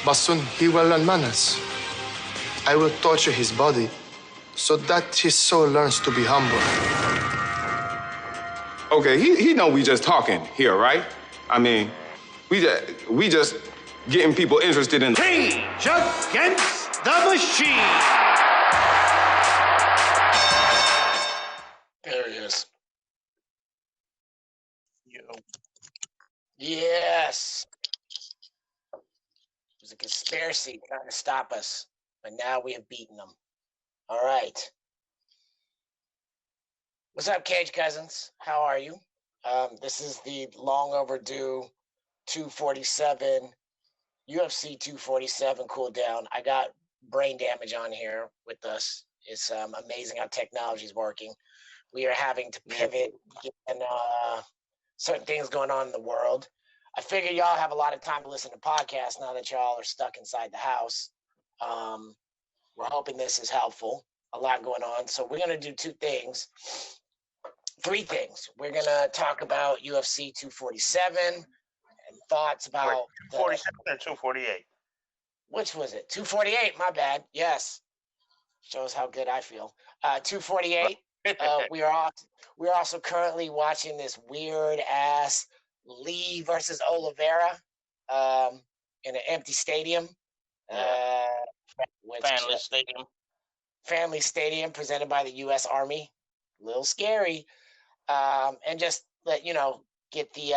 but soon he will learn manners. I will torture his body so that his soul learns to be humble. Okay, he know we just talking here, right? I mean, we just getting people interested in Rage Against the Machine. There he is. Yes. It was a conspiracy trying to stop us, but now we have beaten them. All right. What's up, Cage Cousins? How are you? This is the long overdue 247 UFC 247 cool down. I got Brane Damage on here with us. It's amazing how technology is working. We are having to pivot and certain things going on in the world. I figure y'all have a lot of time to listen to podcasts now that y'all are stuck inside the house. We're hoping this is helpful. A lot going on. So we're going to do three things. We're going to talk about UFC 247 and thoughts about 247 or 248? Which was it? 248, my bad. Yes. Shows how good I feel. 248. We are also currently watching this weird ass Lee versus Oliveira in an empty stadium. Family Stadium presented by the U.S. Army. A little scary. And just let get the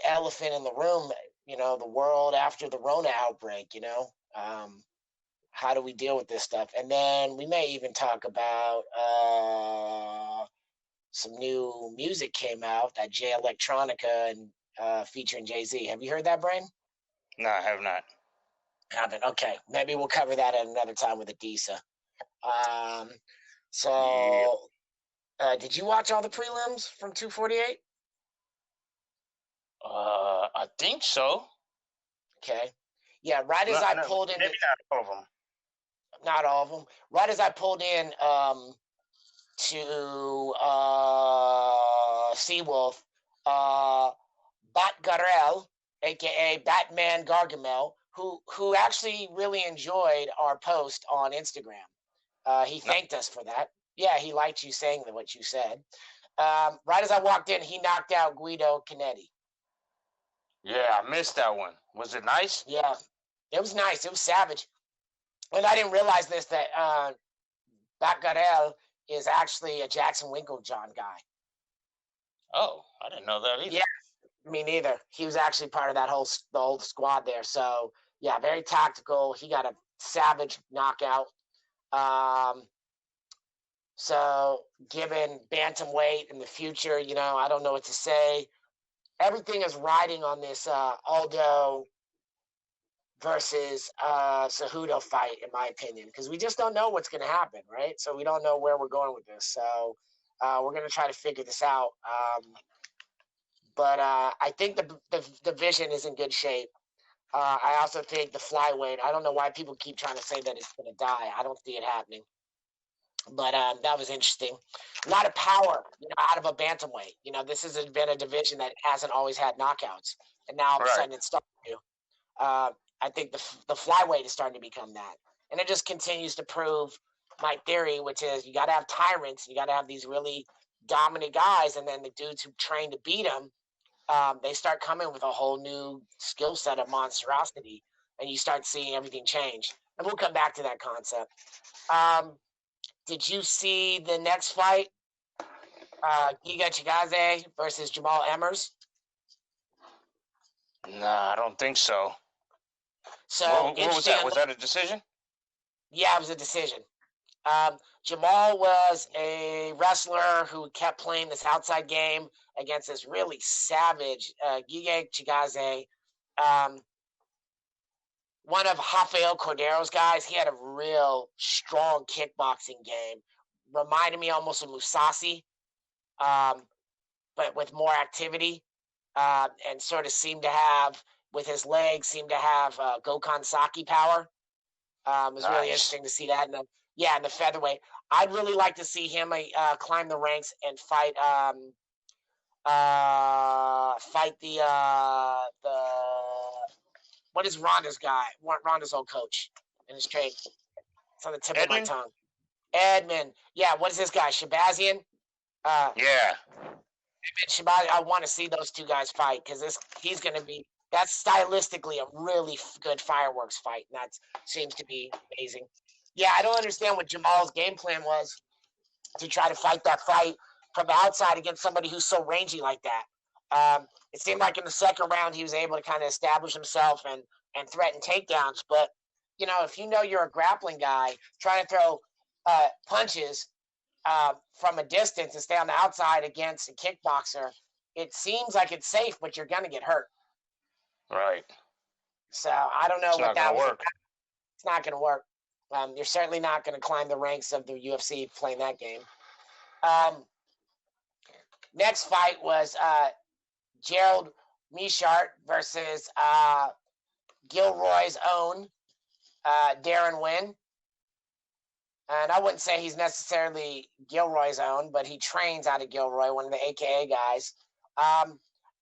elephant in the room. The world after the Rona outbreak. How do we deal with this stuff? And then we may even talk about some new music came out, that Jay Electronica and featuring Jay-Z. Have you heard that, Brane? No, I have not. Haven't. Okay, maybe we'll cover that at another time with Adisa. Did you watch all the prelims from 248? I think so. Okay. Yeah, right as I pulled in. Maybe not all of them. Not all of them. Right as I pulled in to Seawolf, Batgarel, a.k.a. Batman Gargamel, who actually really enjoyed our post on Instagram. He thanked us for that. Yeah, he liked you saying what you said. Right as I walked in, he knocked out Guido Canetti. Yeah, I missed that one. Was it nice? Yeah, it was nice. It was savage. And I didn't realize this, that Batgarel is actually a Jackson Winklejohn guy. Oh, I didn't know that either. Yeah, me neither. He was actually part of the whole squad there. So, yeah, very tactical. He got a savage knockout. So, given bantamweight in the future, I don't know what to say. Everything is riding on this Aldo versus Cejudo fight, in my opinion, because we just don't know what's going to happen, right? So we don't know where we're going with this. So we're going to try to figure this out. But I think the division is in good shape. I also think the flyweight, I don't know why people keep trying to say that it's going to die. I don't see it happening. But that was interesting. A lot of power, out of a bantamweight. This has been a division that hasn't always had knockouts. And now all of a sudden it's starting to. I think the flyweight is starting to become that. And it just continues to prove my theory, which is you got to have tyrants. You got to have these really dominant guys. And then the dudes who train to beat them, they start coming with a whole new skill set of monstrosity. And you start seeing everything change. And we'll come back to that concept. Did you see the next fight? Giga Chikadze versus Jamal Emmers? No, I don't think so. So what was that? Was that a decision? Yeah, it was a decision. Jamal was a wrestler who kept playing this outside game against this really savage Giga Chikadze. One of Rafael Cordero's guys. He had a real strong kickboxing game. Reminded me almost of Musasi, but with more activity. And sort of seemed to have, with his legs, Gokhan Saki power. It was really interesting to see that in the featherweight. I'd really like to see him climb the ranks and fight the what is Ronda's guy? Ronda's old coach in his trade. It's on the tip of my tongue. Edmund. Yeah, what is this guy? Shabazian? Yeah. Shabazian. I want to see those two guys fight because he's going to be. That's stylistically a really good fireworks fight, and that seems to be amazing. Yeah, I don't understand what Jamal's game plan was to try to fight that fight from the outside against somebody who's so rangy like that. It seemed like in the second round he was able to kind of establish himself and threaten takedowns. But, if you know you're a grappling guy, trying to throw punches from a distance and stay on the outside against a kickboxer, it seems like it's safe, but you're going to get hurt. Right. So I don't know what that was. Work. It's not going to work. You're certainly not going to climb the ranks of the UFC playing that game. Next fight was Gerald Meerschaert versus Gilroy's own Darren Wynn. And I wouldn't say he's necessarily Gilroy's own, but he trains out of Gilroy, one of the AKA guys.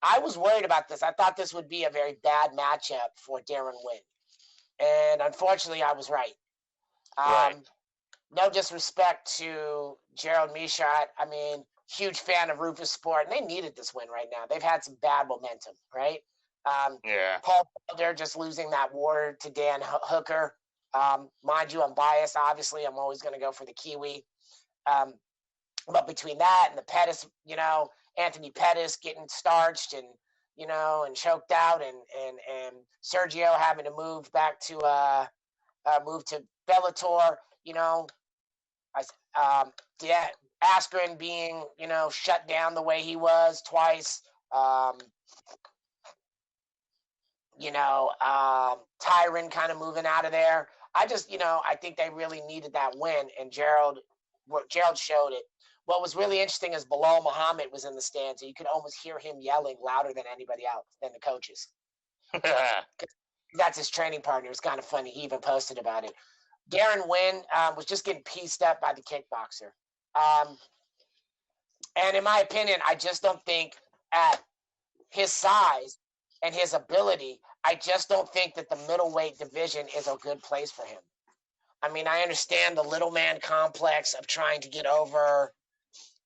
I was worried about this. I thought this would be a very bad matchup for Darren Wynn. And unfortunately, I was right. No disrespect to Gerald Meerschaert. I mean, huge fan of Rufus Sport, and they needed this win right now. They've had some bad momentum, right? Paul Felder just losing that war to Dan Hooker. Mind you, I'm biased. Obviously, I'm always going to go for the Kiwi. But between that and the Pettis, Anthony Pettis getting starched and, and choked out and Sergio having to move back to Bellator, Askren being, shut down the way he was twice. Tyron kind of moving out of there. I think they really needed that win, and Gerald showed it. What was really interesting is Bilal Muhammad was in the stands, and you could almost hear him yelling louder than anybody else, than the coaches. That's his training partner. It was kind of funny. He even posted about it. Darren Wynn was just getting pieced up by the kickboxer. And in my opinion, I just don't think at his size and his ability, I just don't think that the middleweight division is a good place for him. I mean, I understand the little man complex of trying to get over,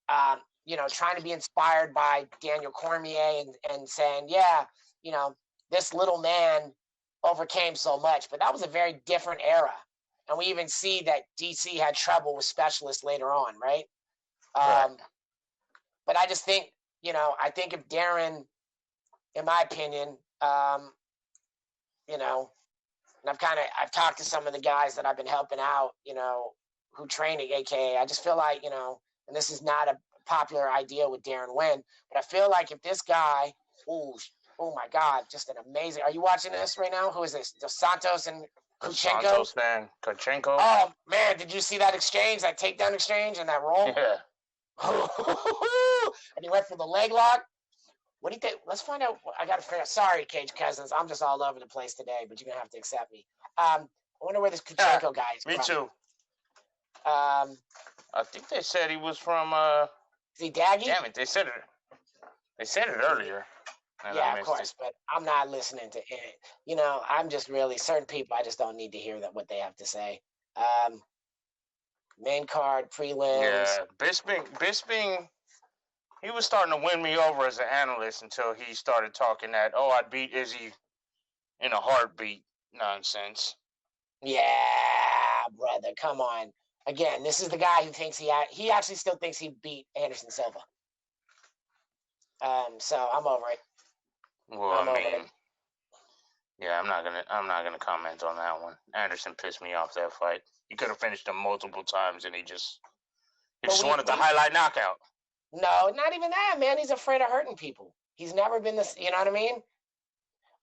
trying to be inspired by Daniel Cormier and saying, this little man overcame so much. But that was a very different era. And we even see that DC had trouble with specialists later on, right? But I just think, I think if Darren, in my opinion, and I've talked to some of the guys that I've been helping out, who train at AKA. I just feel like, and this is not a popular idea with Darren Wynn, but I feel like if this guy, oh my God, just an amazing. Are you watching this right now? Who is this? Dos Santos and Kuchenko? Santos and Kuchenko. Oh man, did you see that exchange, that takedown exchange, and that roll? Yeah. And he went for the leg lock. What do you think? Let's find out. I got to figure out. Sorry, Cage Cousins. I'm just all over the place today, but you're going to have to accept me. I wonder where this Kuchenko guy is Me from. too. I think they said he was from. Is he Daggy? Damn it! They said it earlier. Yeah, of course, but I'm not listening to it. I'm just really certain people. I just don't need to hear what they have to say. Main card, prelims. Yeah, Bisping. He was starting to win me over as an analyst until he started talking that, I'd beat Izzy in a heartbeat nonsense. Yeah, brother, come on. Again, this is the guy who thinks he actually still thinks he beat Anderson Silva. So I'm over it. Well, I'm not gonna comment on that one. Anderson pissed me off that fight. He could have finished him multiple times, and he just wanted the highlight knockout. No, not even that, man. He's afraid of hurting people. He's never been this. You know what I mean?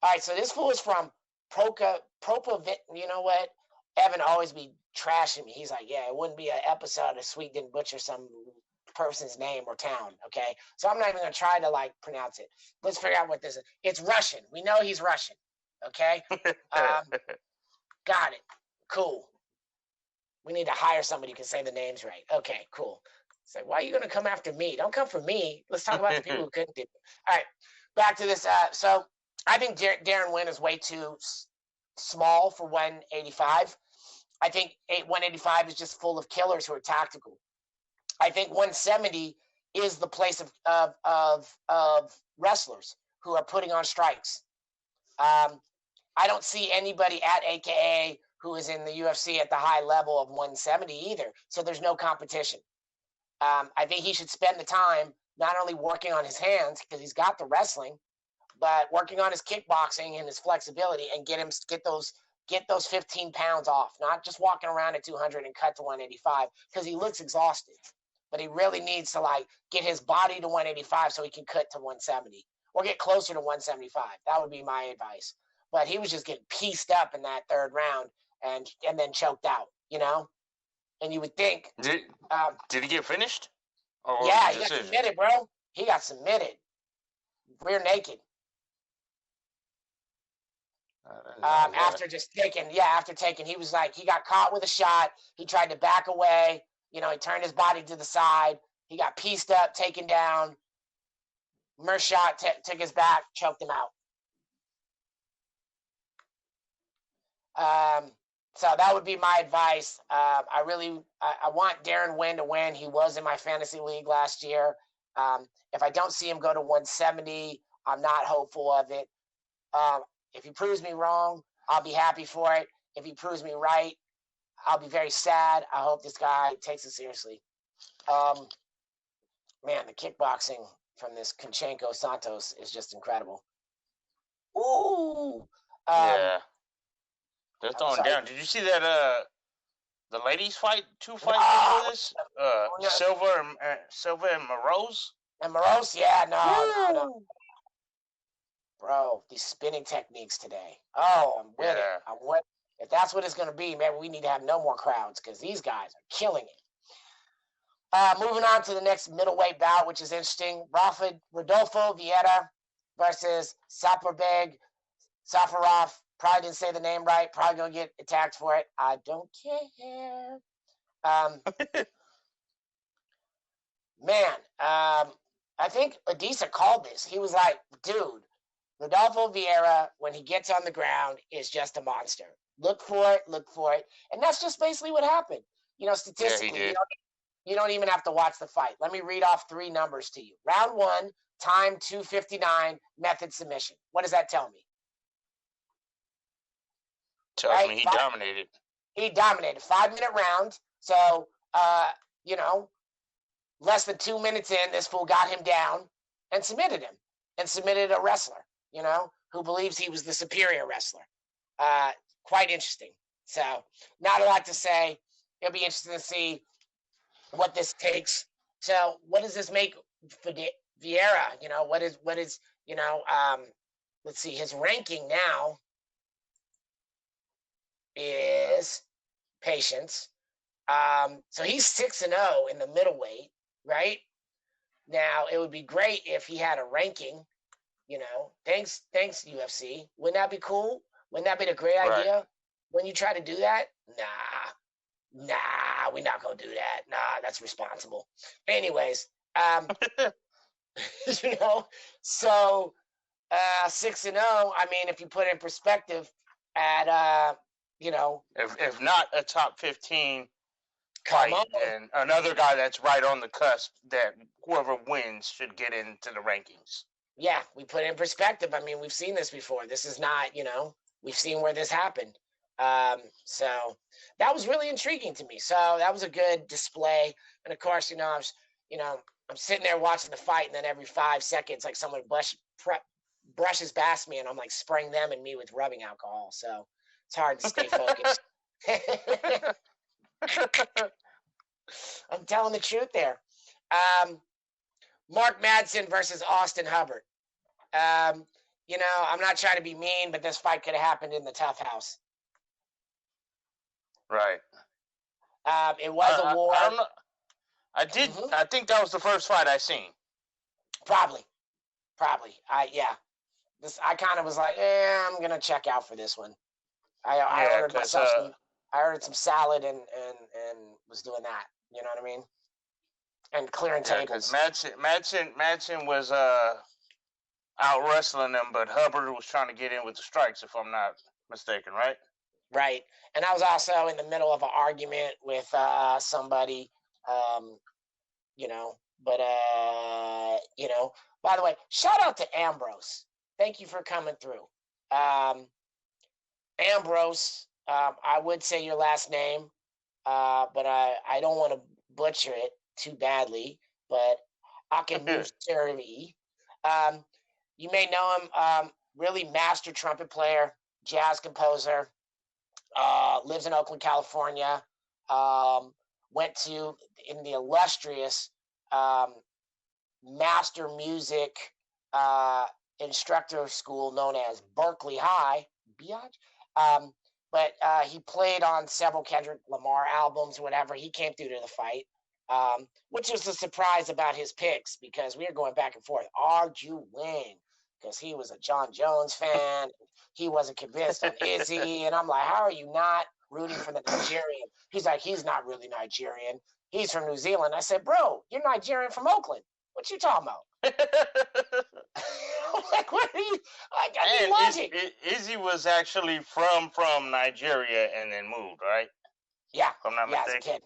All right, so this fool is from Propovit. You know what? Evan always be trashing me. He's like, yeah, it wouldn't be an episode if Sweet didn't butcher some person's name or town, okay? So I'm not even going to try to, pronounce it. Let's figure out what this is. It's Russian. We know he's Russian, okay? Got it. Cool. We need to hire somebody who can say the names right. Okay, cool. It's like, why are you going to come after me? Don't come for me. Let's talk about the people who couldn't do it. All right, back to this. So I think Darren Wynn is way too small for 185. I think 185 is just full of killers who are tactical. I think 170 is the place of wrestlers who are putting on strikes. I don't see anybody at AKA who is in the UFC at the high level of 170 either. So there's no competition. I think he should spend the time not only working on his hands because he's got the wrestling, but working on his kickboxing and his flexibility and get those 15 pounds off. Not just walking around at 200 and cut to 185 because he looks exhausted. But he really needs to get his body to 185 so he can cut to 170 or get closer to 175. That would be my advice. But he was just getting pieced up in that third round and then choked out, And you would think. Did he get finished? Yeah, he got submitted, bro. He got submitted. Rear naked. After taking, he was he got caught with a shot. He tried to back away. He turned his body to the side. He got pieced up, taken down. Mershot took his back, choked him out. So that would be my advice. I want Darren Wynn to win. He was in my fantasy league last year. If I don't see him go to 170, I'm not hopeful of it. If he proves me wrong, I'll be happy for it. If he proves me right, I'll be very sad. I hope this guy takes it seriously. Man, the kickboxing from this Kunchenko Santos is just incredible. Ooh. Yeah. They're throwing down. Did you see that the ladies fight? Two fights before this? Silva and Morose? And Morose, yeah, no. Bro, these spinning techniques today. Oh, I'm with it. If that's what it's going to be, maybe we need to have no more crowds because these guys are killing it. Moving on to the next middleweight bout, which is interesting. Rodolfo Vieira versus Saparberg Safarov. Probably didn't say the name right. Probably going to get attacked for it. I don't care. I think Adisa called this. He was like, dude, Rodolfo Vieira, when he gets on the ground, is just a monster. Look for it. And that's just basically what happened. Statistically, you don't even have to watch the fight. Let me read off 3 numbers to you. Round 1, time 2:59, method submission. What does that tell me? Tells me he dominated. He dominated. 5-minute round. So, less than 2 minutes in, this fool got him down and submitted him. And submitted a wrestler, who believes he was the superior wrestler. Quite interesting. So, not a lot to say. It'll be interesting to see what this takes. So, what does this make for Vieira? What is let's see, his ranking now is patience. So he's 6-0 in the middleweight, right? Now, it would be great if he had a ranking, Thanks, UFC. Wouldn't that be cool? Wouldn't that be a great idea? When you try to do that? Nah, we're not going to do that. Nah, that's responsible. Anyways, so 6-0, I mean, if you put it in perspective at, If not a top 15 fight, and another guy that's right on the cusp that whoever wins should get into the rankings. Yeah, we put it in perspective. I mean, we've seen this before. This is not, we've seen where this happened. So that was really intriguing to me. So that was a good display. And of course, I'm sitting there watching the fight, and then every 5 seconds, like someone brushes past me, and I'm like spraying them and me with rubbing alcohol. So it's hard to stay focused. I'm telling the truth there. Mark Madsen versus Austin Hubbard. I'm not trying to be mean, but this fight could have happened in the Tough House. Right. It was a war. I don't know. I did. Mm-hmm. I think that was the first fight I seen. Probably. I kind of was like, I'm gonna check out for this one. I ordered myself I ordered some salad and was doing that. You know what I mean? And clearing tables. Because Madsen was out wrestling them, but Hubbard was trying to get in with the strikes, if I'm not mistaken, right? Right. And I was also in the middle of an argument with somebody, you know, but, you know, by the way, shout out to Ambrose. Thank you for coming through. Ambrose, I would say your last name, but I don't want to butcher it too badly, but Akinmuseri. You may know him, really master trumpet player, jazz composer, lives in Oakland, California, went to in the illustrious master music instructor school known as Berkeley High, Biatch. But he played on several Kendrick Lamar albums, whatever. He came through to the fight, which was a surprise about his picks because we were going back and forth, arguing, because he was a John Jones fan. He wasn't convinced on Izzy. And I'm like, how are you not rooting for the Nigerian? He's like, he's not really Nigerian. He's from New Zealand. I said, bro, you're Nigerian from Oakland. What you talking about? Like, what are you? I need logic. Izzy was actually from Nigeria and then moved, right? Yeah. If I'm not mistaken. As a kid.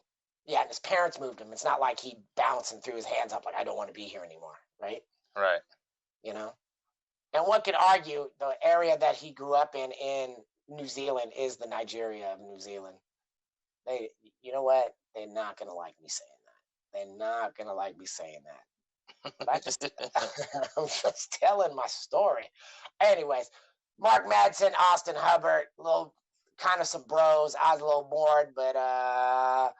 Yeah, and his parents moved him. It's not like he bounced and threw his hands up like, I don't want to be here anymore, right? Right. You know? And one could argue the area that he grew up in New Zealand is the Nigeria of New Zealand. They, you know what? They're not going to like me saying that. They're not going to like me saying that. But I'm just telling my story. Anyways, Mark Madsen, Austin Hubbard, little kind of some bros. I was a little bored, but I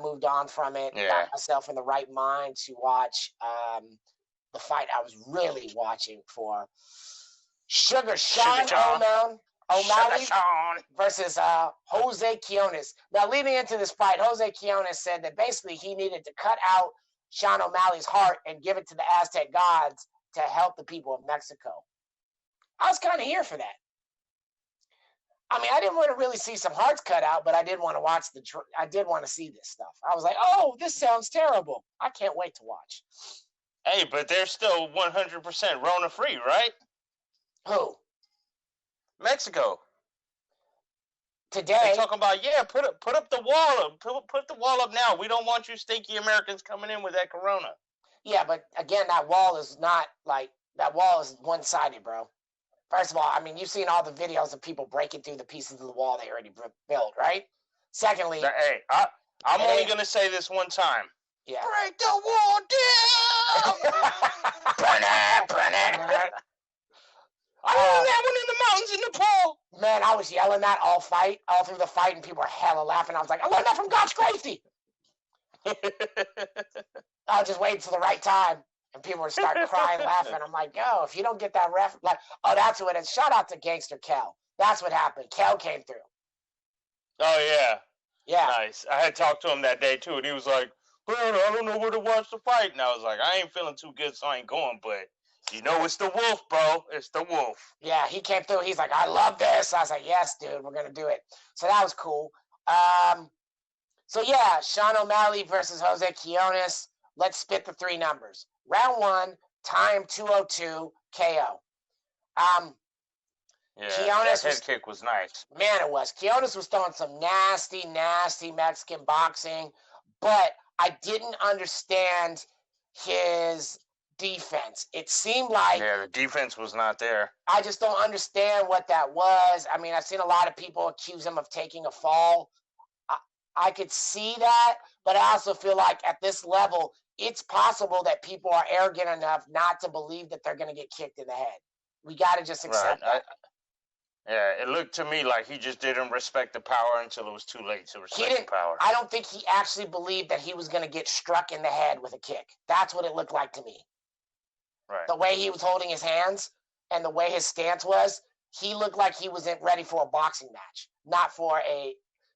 moved on from it. Yeah. Got myself in the right mind to watch the fight I was really watching for. Sean O'Malley versus Jose Quinones. Now, leading into this fight, Jose Quinones said that basically he needed to cut out Sean O'Malley's heart and give it to the Aztec gods to help the people of Mexico. I was kind of here for that. I mean, I didn't want to really see some hearts cut out, but I did want to watch I did want to see this stuff. I was like, oh, this sounds terrible. I can't wait to watch. Hey, but they're still 100% Rona free, right? Who? Mexico. Today. They're talking about, put up the wall up. Put the wall up now. We don't want you stinky Americans coming in with that corona. Yeah, but again, that wall is not like, that wall is one-sided, bro. First of all, I mean, you've seen all the videos of people breaking through the pieces of the wall they already built, right? Secondly, hey, I'm only going to say this one time. Yeah. Break the wall down! Burn it! I want that one in the mountains in Nepal. Man, I was yelling that all through the fight, and people were hella laughing. I was like, I learned that from God's Crazy. I was just waiting for the right time, and people would start crying, laughing. I'm like, yo, if you don't get that ref, like, oh, that's what it is. Shout out to Gangster Kel. That's what happened. Kel came through. Oh, yeah. Yeah. Nice. I had talked to him that day, too, and he was like, man, I don't know where to watch the fight. And I was like, I ain't feeling too good, so I ain't going, but you know it's the wolf, bro. It's the wolf. Yeah, he came through. He's like, I love this. I was like, yes, dude, we're going to do it. So that was cool. So, yeah, Sean O'Malley versus Jose Quinones. Let's spit the three numbers. Round 1, time 202, KO. Yeah, Quinones that head kick was nice. Man, it was. Quinones was throwing some nasty, nasty Mexican boxing, but I didn't understand his defense. It seemed like... Yeah, the defense was not there. I just don't understand what that was. I mean, I've seen a lot of people accuse him of taking a fall. I could see that, but I also feel like at this level, it's possible that people are arrogant enough not to believe that they're going to get kicked in the head. We got to just accept that. Yeah, it looked to me like he just didn't respect the power until it was too late to respect the power. I don't think he actually believed that he was going to get struck in the head with a kick. That's what it looked like to me. Right. The way he was holding his hands and the way his stance was, he looked like he wasn't ready for a boxing match.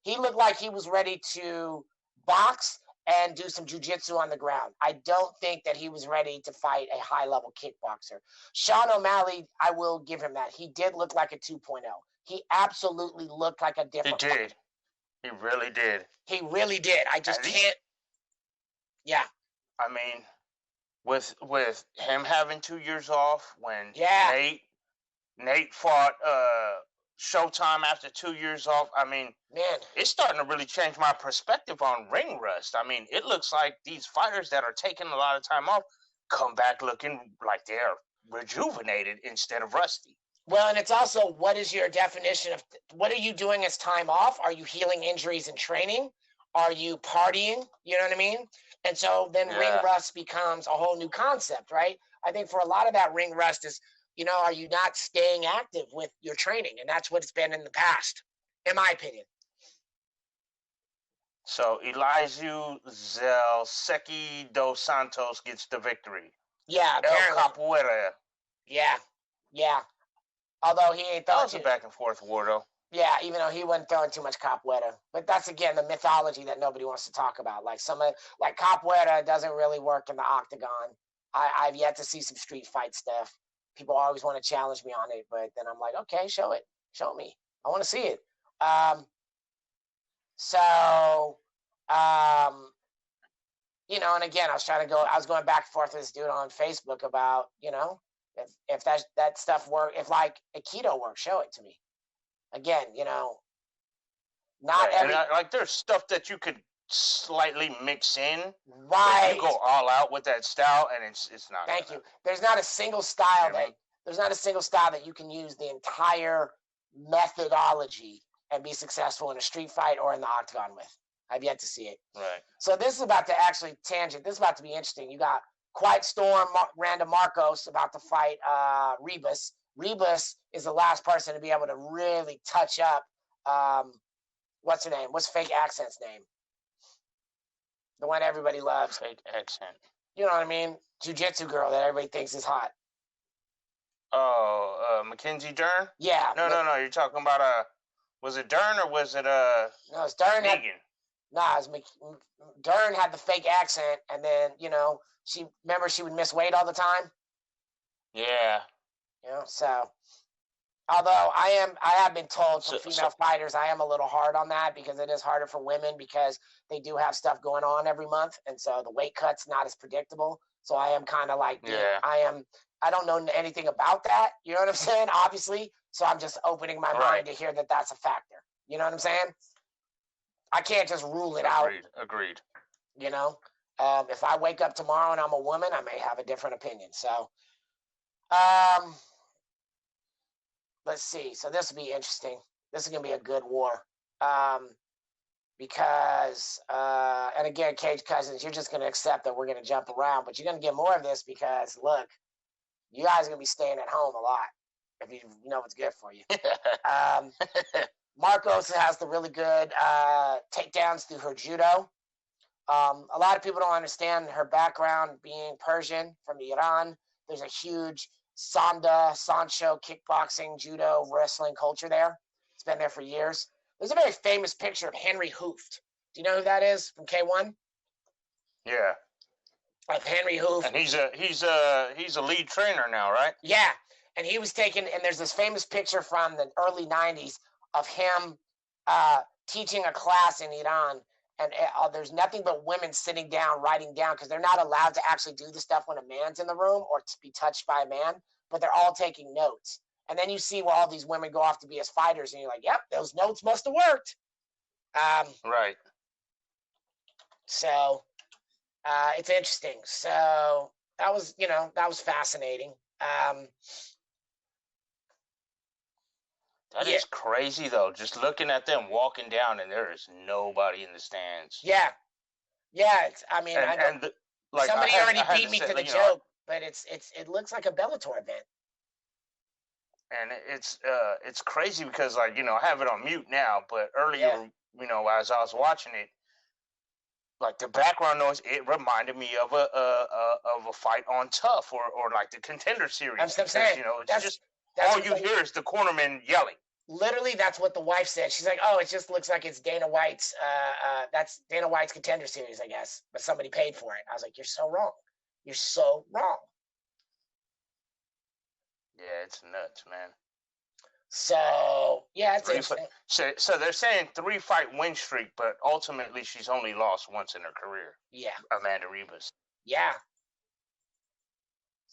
He looked like he was ready to box and do some jiu-jitsu on the ground. I don't think that he was ready to fight a high-level kickboxer. Sean O'Malley, I will give him that. He did look like a 2.0. He absolutely looked like a different He did. He really did. He really did. I just can't. Yeah. I mean, with him having 2 years off when Nate fought Showtime after 2 years off. I mean, Man, it's starting to really change my perspective on ring rust. I mean, it looks like these fighters that are taking a lot of time off come back looking like they're rejuvenated instead of rusty. well, and it's also, what is your definition of what are you doing as time off? Are you healing injuries and training? Are you partying? You know what I mean? And so then ring Yeah. rust becomes a whole new concept, right? I think for a lot of that, ring rust is, are you not staying active with your training? And that's what it's been in the past, in my opinion. So Elijah Zelseki dos Santos gets the victory. Yeah, El apparently. Capoeira. Yeah. Although he ain't That throwing was a back and forth war, though. Yeah, even though he wasn't throwing too much capoeira. But that's, again, the mythology that nobody wants to talk about. Like capoeira doesn't really work in the octagon. I've yet to see some street fight stuff. People always want to challenge me on it, but then I'm like, okay, show it. Show me. I want to see it. And again, I was going back and forth with this dude on Facebook about, if that stuff work, if like Aikido works, show it to me. Again, not right. every. And there's stuff that you could slightly mix in. Right. You go all out with that style, and it's not. Thank you. There's not a single style that you can use the entire methodology and be successful in a street fight or in the octagon with. I've yet to see it. Right. So this is about to actually tangent. This is about to be interesting. You got Quiet Storm, Randa Marcos about to fight Regis. Regis is the last person to be able to really touch up. What's her name? What's fake accent's name? The one everybody loves. Fake accent. You know what I mean? Jiu-jitsu girl that everybody thinks is hot. Oh, Mackenzie Dern? Yeah. No. You're talking about was it Dern or was it No, it's Dern. Dern had the fake accent, and then she would miss weight all the time. Yeah. So although I have been told from female fighters, I am a little hard on that because it is harder for women because they do have stuff going on every month, and so the weight cut's not as predictable. So I am kind of like, I don't know anything about that. You know what I'm saying? Obviously, so I'm just opening my mind to hear that that's a factor. You know what I'm saying? I can't just rule it out. Agreed. If I wake up tomorrow and I'm a woman, I may have a different opinion. So, let's see. So this will be interesting. This is going to be a good war. Because, and again, Cage Cousins, you're just going to accept that we're going to jump around, but you're going to get more of this because, look, you guys are going to be staying at home a lot if you know what's good for you. Marcos has the really good takedowns through her judo. A lot of people don't understand her background being Persian from Iran. There's a huge Sancho kickboxing, judo, wrestling culture there. It's been there for years. There's a very famous picture of Henry Hooft. Do you know who that is from K1? Yeah. Of Henry Hooft. And he's a lead trainer now, right? Yeah. And he was taken, and there's this famous picture from the early 90s of him teaching a class in Iran. And there's nothing but women sitting down, writing down, because they're not allowed to actually do the stuff when a man's in the room or to be touched by a man, but they're all taking notes. And then you see where all these women go off to be as fighters, and you're like, yep, those notes must have worked. Right. So it's interesting. So that was fascinating. That is crazy, though. Just looking at them walking down, and there is nobody in the stands. Yeah. Somebody already beat me to the joke, but it looks like a Bellator event. And it's crazy because I have it on mute now, but earlier, as I was watching it, like the background noise, it reminded me of a fight on Tough or like the Contender Series. That's what I'm saying. All you hear is the cornerman yelling. Literally, that's what the wife said. She's like, "Oh, it just looks like it's Dana White's. That's Dana White's Contender Series, I guess, but somebody paid for it." I was like, "You're so wrong. You're so wrong." Yeah, it's nuts, man. So yeah, it's interesting. So they're saying 3-fight win streak, but ultimately she's only lost once in her career. Yeah, Amanda Ribas. Yeah.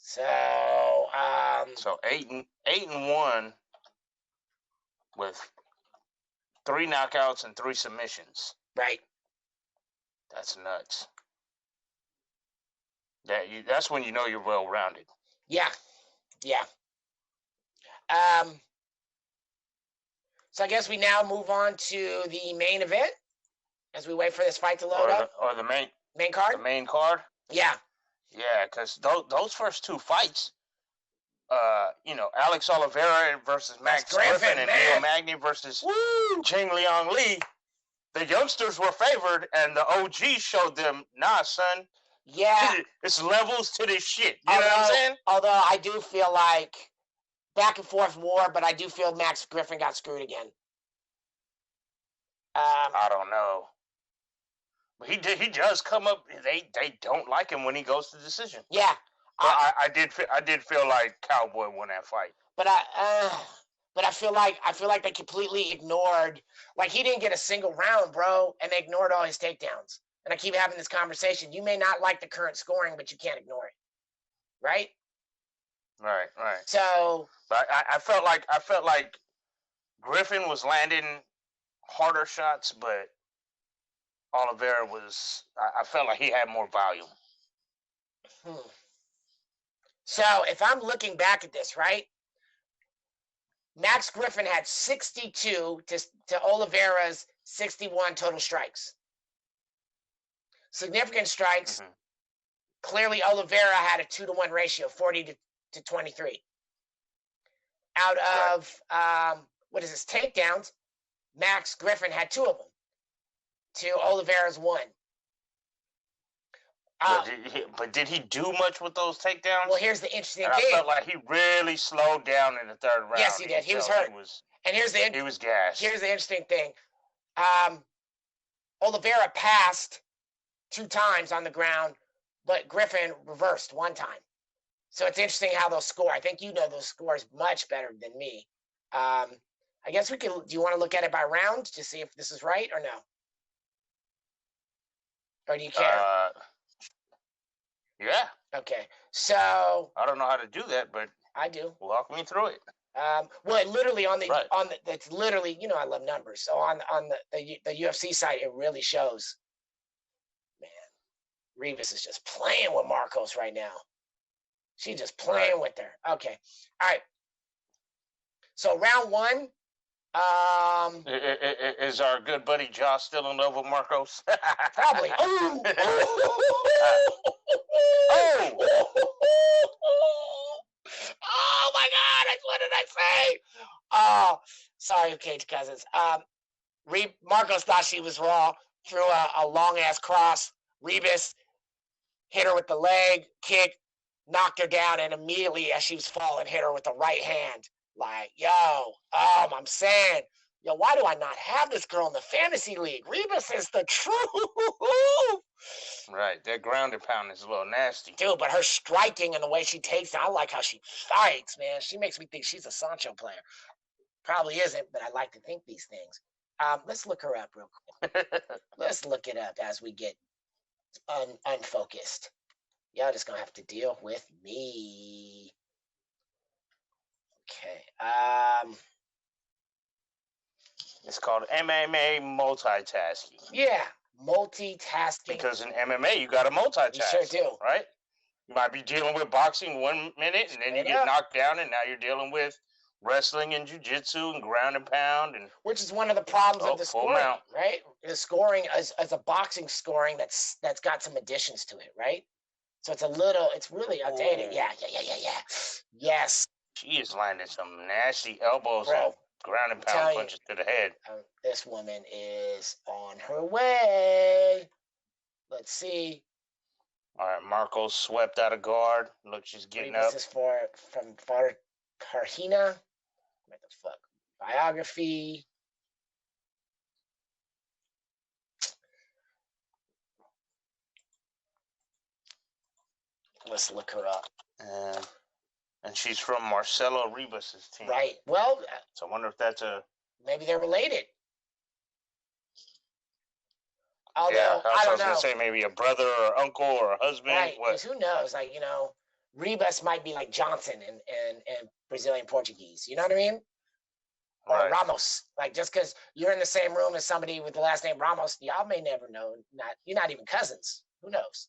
So so 8-1 with 3 knockouts and 3 submissions. Right. That's nuts. That's when you know you're well-rounded. Yeah. Yeah. So I guess we now move on to the main event as we wait for this fight to load up. Or the main card? The main card? Yeah. Yeah, because those first 2 fights, Alex Oliveira versus Max Griffin and Neil Magny versus Jing Liang Lee, the youngsters were favored, and the OG showed them, nah, son. Yeah. It's levels to this shit. You know what I'm saying? Although I do feel like back and forth war, but I do feel Max Griffin got screwed again. I don't know. But he does come up. They don't like him when he goes to decision. Yeah. I did feel like Cowboy won that fight. But I feel like they completely ignored, like, he didn't get a single round, bro, and they ignored all his takedowns. And I keep having this conversation. You may not like the current scoring, but you can't ignore it. Right? Right. So, but I felt like Griffin was landing harder shots, but Oliveira was. I felt like he had more volume. So if I'm looking back at this, right? Max Griffin had 62 to Oliveira's 61 total strikes. Significant strikes. Mm-hmm. Clearly, Oliveira had a 2-to-1 ratio, 40 to 23. Out of takedowns, Max Griffin had 2 of them to Oliveira's 1. But did he do much with those takedowns? Well, here's the interesting thing. I felt like he really slowed down in the 3rd round. Yes, he did. He was hurt. He was gassed. Here's the interesting thing. Oliveira passed 2 times on the ground, but Griffin reversed 1 time. So it's interesting how they'll score. I think you know those scores much better than me. I guess we can. Do you want to look at it by round to see if this is right or no? Or do you care? Yeah. Okay. So I don't know how to do that, but I do. Walk me through it. Well, literally it's literally, I love numbers. So on the UFC site, it really shows. Man, Regis is just playing with Marcos right now. She's just playing with her. Okay. All right. So round 1. Is our good buddy Josh still in love with Marcos? Probably. Oh my God! What did I say? Oh, sorry, Cage Cousins. Marcos thought she was raw. Threw a long ass cross. Regis hit her with the leg kick, knocked her down, and immediately as she was falling, hit her with the right hand. Like, I'm saying, why do I not have this girl in the fantasy league? Regis is the truth. Right, that ground and pound is a little nasty. Dude, but her striking and the way she takes it, I like how she fights, man. She makes me think she's a Sancho player. Probably isn't, but I like to think these things. Let's look her up real quick. Let's look it up as we get unfocused. Y'all just gonna have to deal with me. Okay. It's called MMA multitasking. Yeah, multitasking. Because in MMA, you got to multitask. You sure do. Right? You might be dealing with boxing 1 minute, and then you get knocked down, and now you're dealing with wrestling and jiu-jitsu and ground and pound. Which is one of the problems of the scoring, right? The scoring as a boxing scoring that's got some additions to it, right? So it's really outdated. Yeah. Yes. She is landing some nasty elbows and ground and pound punches to the head. This woman is on her way. Let's see. All right, Marcos swept out of guard. Look, she's getting up. This is from Carhina. What the fuck? Biography. Let's look her up. And she's from Marcelo Ribas's team. Right. Well, so I wonder if that's maybe they're related. Although, yeah, I was going to say maybe a brother or uncle or a husband. Right. Because who knows? Like, Ribas might be like Johnson and Brazilian Portuguese. You know what I mean? or Right. Ramos. Like, just because you're in the same room as somebody with the last name Ramos, y'all may never know. You're not even cousins. Who knows?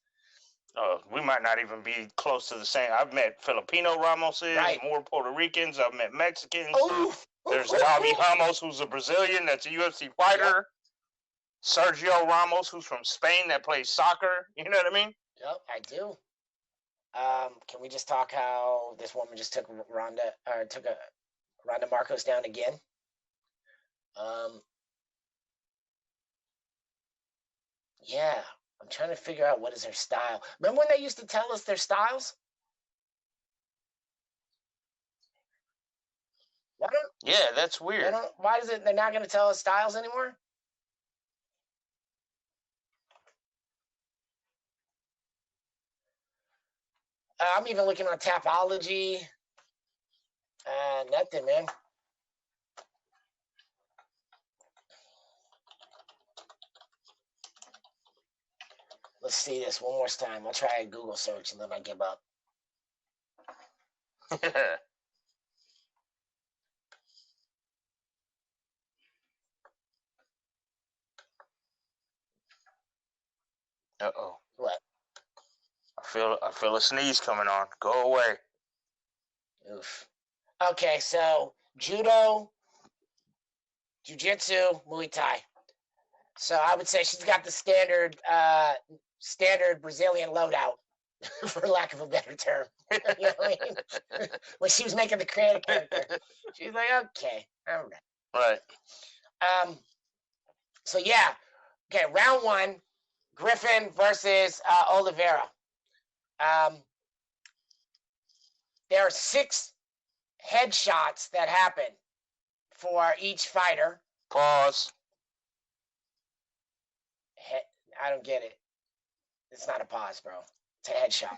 We might not even be close to the same. I've met Filipino Ramoses, Right. more Puerto Ricans. I've met Mexicans. Oof. There's Bobby Ramos, who's a Brazilian, that's a UFC fighter. Yep. Sergio Ramos, who's from Spain, that plays soccer. You know what I mean? Yep, I do. Can we just talk how this woman just took Ronda Marcos down again? Yeah, I'm trying to figure out what is her style. Remember when they used to tell us their styles? Yeah, that's weird. They're not going to tell us styles anymore? I'm even looking on Tapology. Nothing, man. Let's see this one more time. I'll try a Google search and then I give up. Uh-oh. What? I feel a sneeze coming on. Go away. Oof. Okay, so judo, jiu-jitsu, Muay Thai. So I would say she's got the standard Brazilian loadout, for lack of a better term. You know what I mean? When she was making the character, she's like, okay, all right. Right. So yeah, okay, round one, Griffin versus Oliveira. There are 6 headshots that happen for each fighter. Pause. I don't get it. It's not a pause, bro. It's a headshot.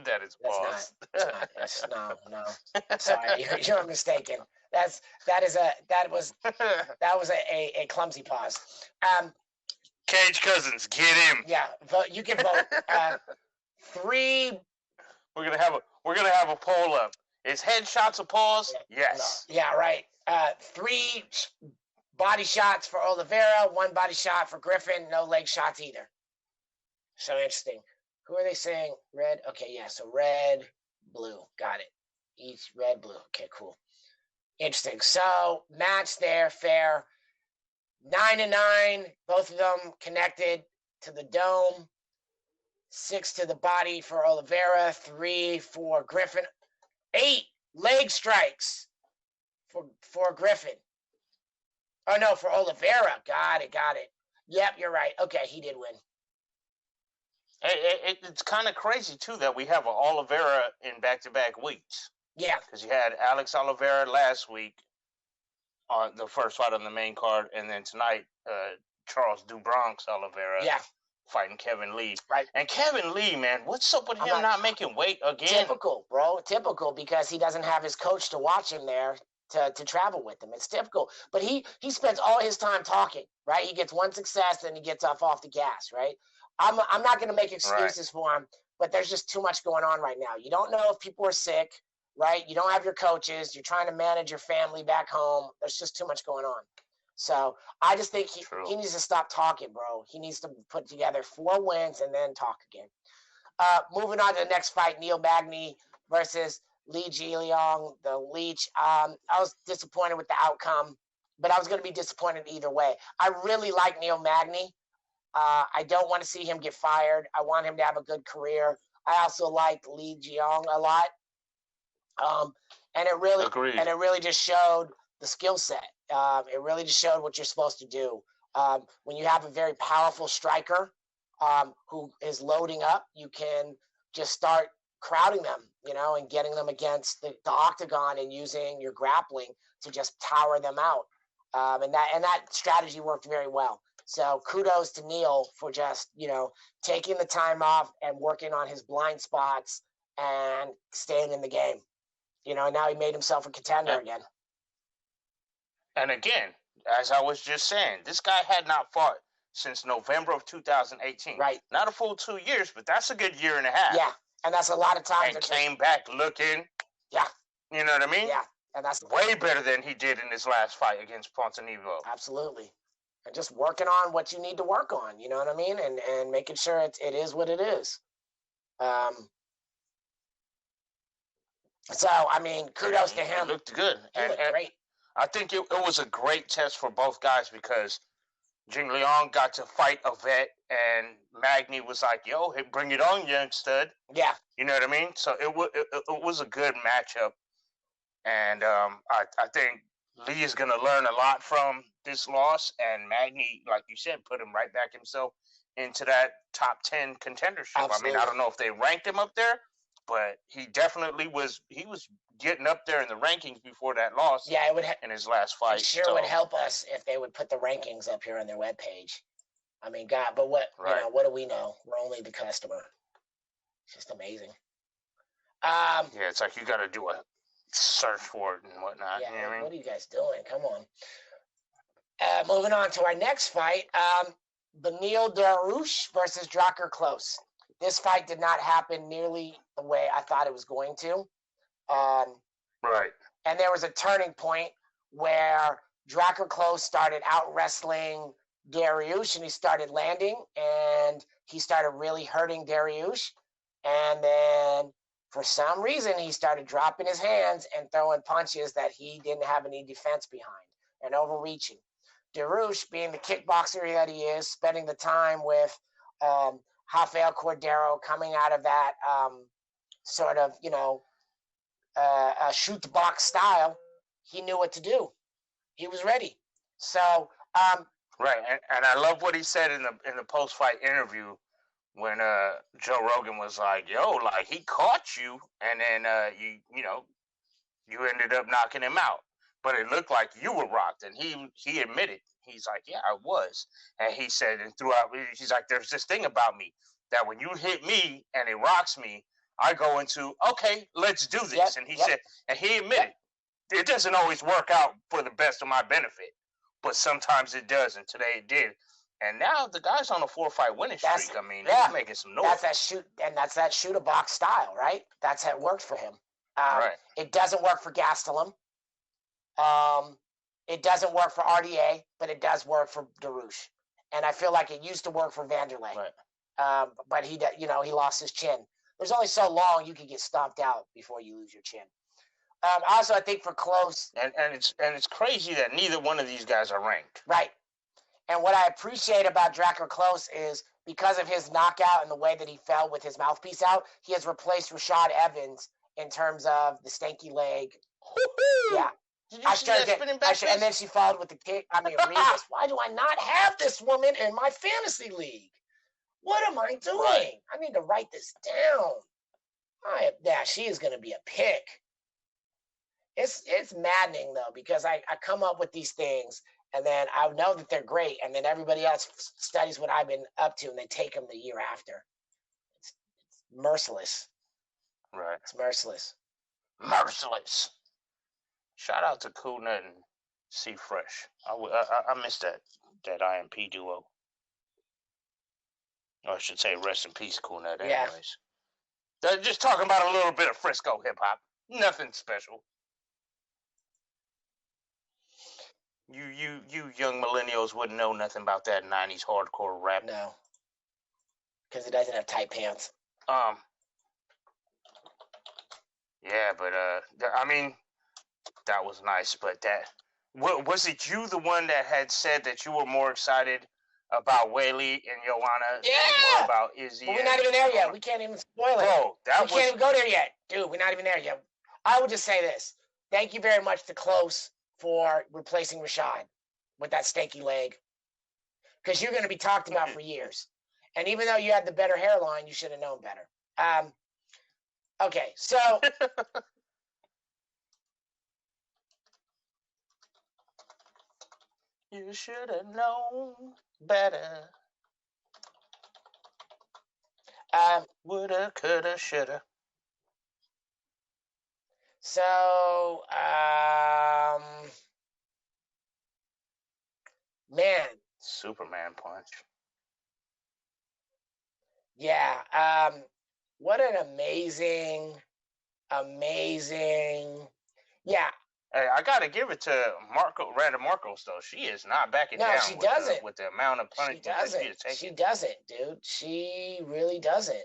That is pause. That's not. No. Sorry, you're mistaken. That was a clumsy pause. Cage Cousins, get him. Yeah, vote. You can vote. 3. We're gonna have a poll up. Is headshots a pause? Yes. No. Yeah, right. 3 body shots for Oliveira, 1 body shot for Griffin, no leg shots either. So interesting. Who are they saying? Red? Okay, yeah, so red, blue. Got it. Each red, blue. Okay, cool. Interesting. So match there, fair. 9-9, both of them connected to the dome. 6 to the body for Oliveira, 3 for Griffin. 8 leg strikes for Griffin. Oh, no, for Oliveira. Got it. Yep, you're right. Okay, he did win. It's kind of crazy, too, that we have an Oliveira in back-to-back weeks. Yeah. Because you had Alex Oliveira last week on the first fight on the main card, and then tonight, Charles DuBronx Oliveira fighting Kevin Lee. Right. And Kevin Lee, man, what's up with him not making weight again? Typical, bro. Typical, because he doesn't have his coach to watch him there to travel with him. It's typical. But he spends all his time talking, right? He gets one success, then he gets off the gas, right? I'm not going to make excuses for him, but there's just too much going on right now. You don't know if people are sick, right? You don't have your coaches. You're trying to manage your family back home. There's just too much going on. So I just think he needs to stop talking, bro. He needs to put together 4 wins and then talk again. Moving on to the next fight, Neil Magny versus Li Jialiang, the Leech. I was disappointed with the outcome, but I was going to be disappointed either way. I really like Neil Magny. I don't want to see him get fired. I want him to have a good career. I also like Li Jialiang a lot. And it really just showed the skill set. It really just showed what you're supposed to do. When you have a very powerful striker who is loading up, you can just start crowding them, and getting them against the octagon and using your grappling to just tower them out. And that strategy worked very well. So kudos to Neil for just, taking the time off and working on his blind spots and staying in the game. And now he made himself a contender again. And again, as I was just saying, this guy had not fought since November of 2018. Right. Not a full 2 years, but that's a good year and a half. Yeah, and that's a lot of time. And came back looking. Yeah. You know what I mean? Yeah, And that's way better than he did in his last fight against Ponzinibbio. Absolutely. And just working on what you need to work on, you know what I mean? And making sure it is what it is. So, I mean, kudos to him. He looked good. He looked great. I think it was a great test for both guys because Jing Leong got to fight a vet, and Magny was like, yo, hey, bring it on, young stud. Yeah. You know what I mean? So it was a good matchup. And I think Lee is going to learn a lot from this loss, and Magny, like you said, put him right back himself into that top 10 contendership. Absolutely. I mean, I don't know if they ranked him up there, but he definitely was. He was getting up there in the rankings before that loss. Yeah, it would in his last fight. It sure would help us if they would put the rankings up here on their webpage. I mean, God, but what you know? What do we know? We're only the customer. It's just amazing. Yeah, it's like you got to do a search for it and whatnot. Yeah, you know what are you guys doing? Come on. Moving on to our next fight, Beneil Dariush versus Drakkar Klose. This fight did not happen nearly the way I thought it was going to. Right. And there was a turning point where Drakkar Klose started out wrestling Dariush, and he started landing, and he started really hurting Dariush. And then for some reason, he started dropping his hands and throwing punches that he didn't have any defense behind and overreaching. Dariush, being the kickboxer that he is, spending the time with Rafael Cordero, coming out of that sort of, you know, shoot the box style, he knew what to do. He was ready. So right, and I love what he said in the post fight interview when Joe Rogan was like, "Yo, like he caught you, and then you ended up knocking him out, but it looked like you were rocked." And he admitted, he's like, "Yeah, I was." And he said, and throughout, he's like, "There's this thing about me that when you hit me and it rocks me, I go into, okay, let's do this." Yep, and he said, and he admitted, it doesn't always work out for the best of my benefit, but sometimes it does, and today it did. And now the guy's on a 4-fight winning streak. I mean, he's making some noise. That's that shoot a box style, right? That's how it worked for him. Right. It doesn't work for Gastelum. It doesn't work for RDA, but it does work for Dariush. And I feel like it used to work for Vanderlei. Right. But he lost his chin. There's only so long you can get stomped out before you lose your chin. Also, I think for Klose, and it's crazy that neither one of these guys are ranked. Right. And what I appreciate about Drakkar Klose is because of his knockout and the way that he fell with his mouthpiece out, he has replaced Rashad Evans in terms of the stanky leg. Woo-hoo! Yeah. Did you see that spinning back and then she followed with the kick. I mean, Regis, why do I not have this woman in my fantasy league? What am I doing? Right. I need to write this down. She is going to be a pick. It's maddening, though, because I come up with these things, and then I know that they're great, and then everybody else studies what I've been up to, and they take them the year after. It's merciless. Right. It's merciless. Merciless. Shout out to Cool Nut and C Fresh. I missed that IMP duo. Or I should say, rest in peace, Cool Nut. Anyways, just talking about a little bit of Frisco hip hop. Nothing special. You young millennials wouldn't know nothing about that 90s hardcore rap. No. Because it doesn't have tight pants. Yeah, but I mean, that was nice. But was it you, the one that had said that you were more excited about Whaley and Joanna than you were about Izzy? But we're not even there yet. We can't even spoil it. Bro, we can't even go there yet. Dude, we're not even there yet. I would just say this. Thank you very much to Klose for replacing Rashad with that stanky leg. Because you're going to be talked about for years. And even though you had the better hairline, you should have known better. Okay, so... You should have known better. Woulda, coulda, shoulda. So, man. Superman punch. Yeah. What an amazing. Yeah. Hey, I gotta give it to Randa Marcos though. She is not backing No, down she doesn't. with the amount of She punishment that she is doesn't. taking. She doesn't, dude. She really doesn't.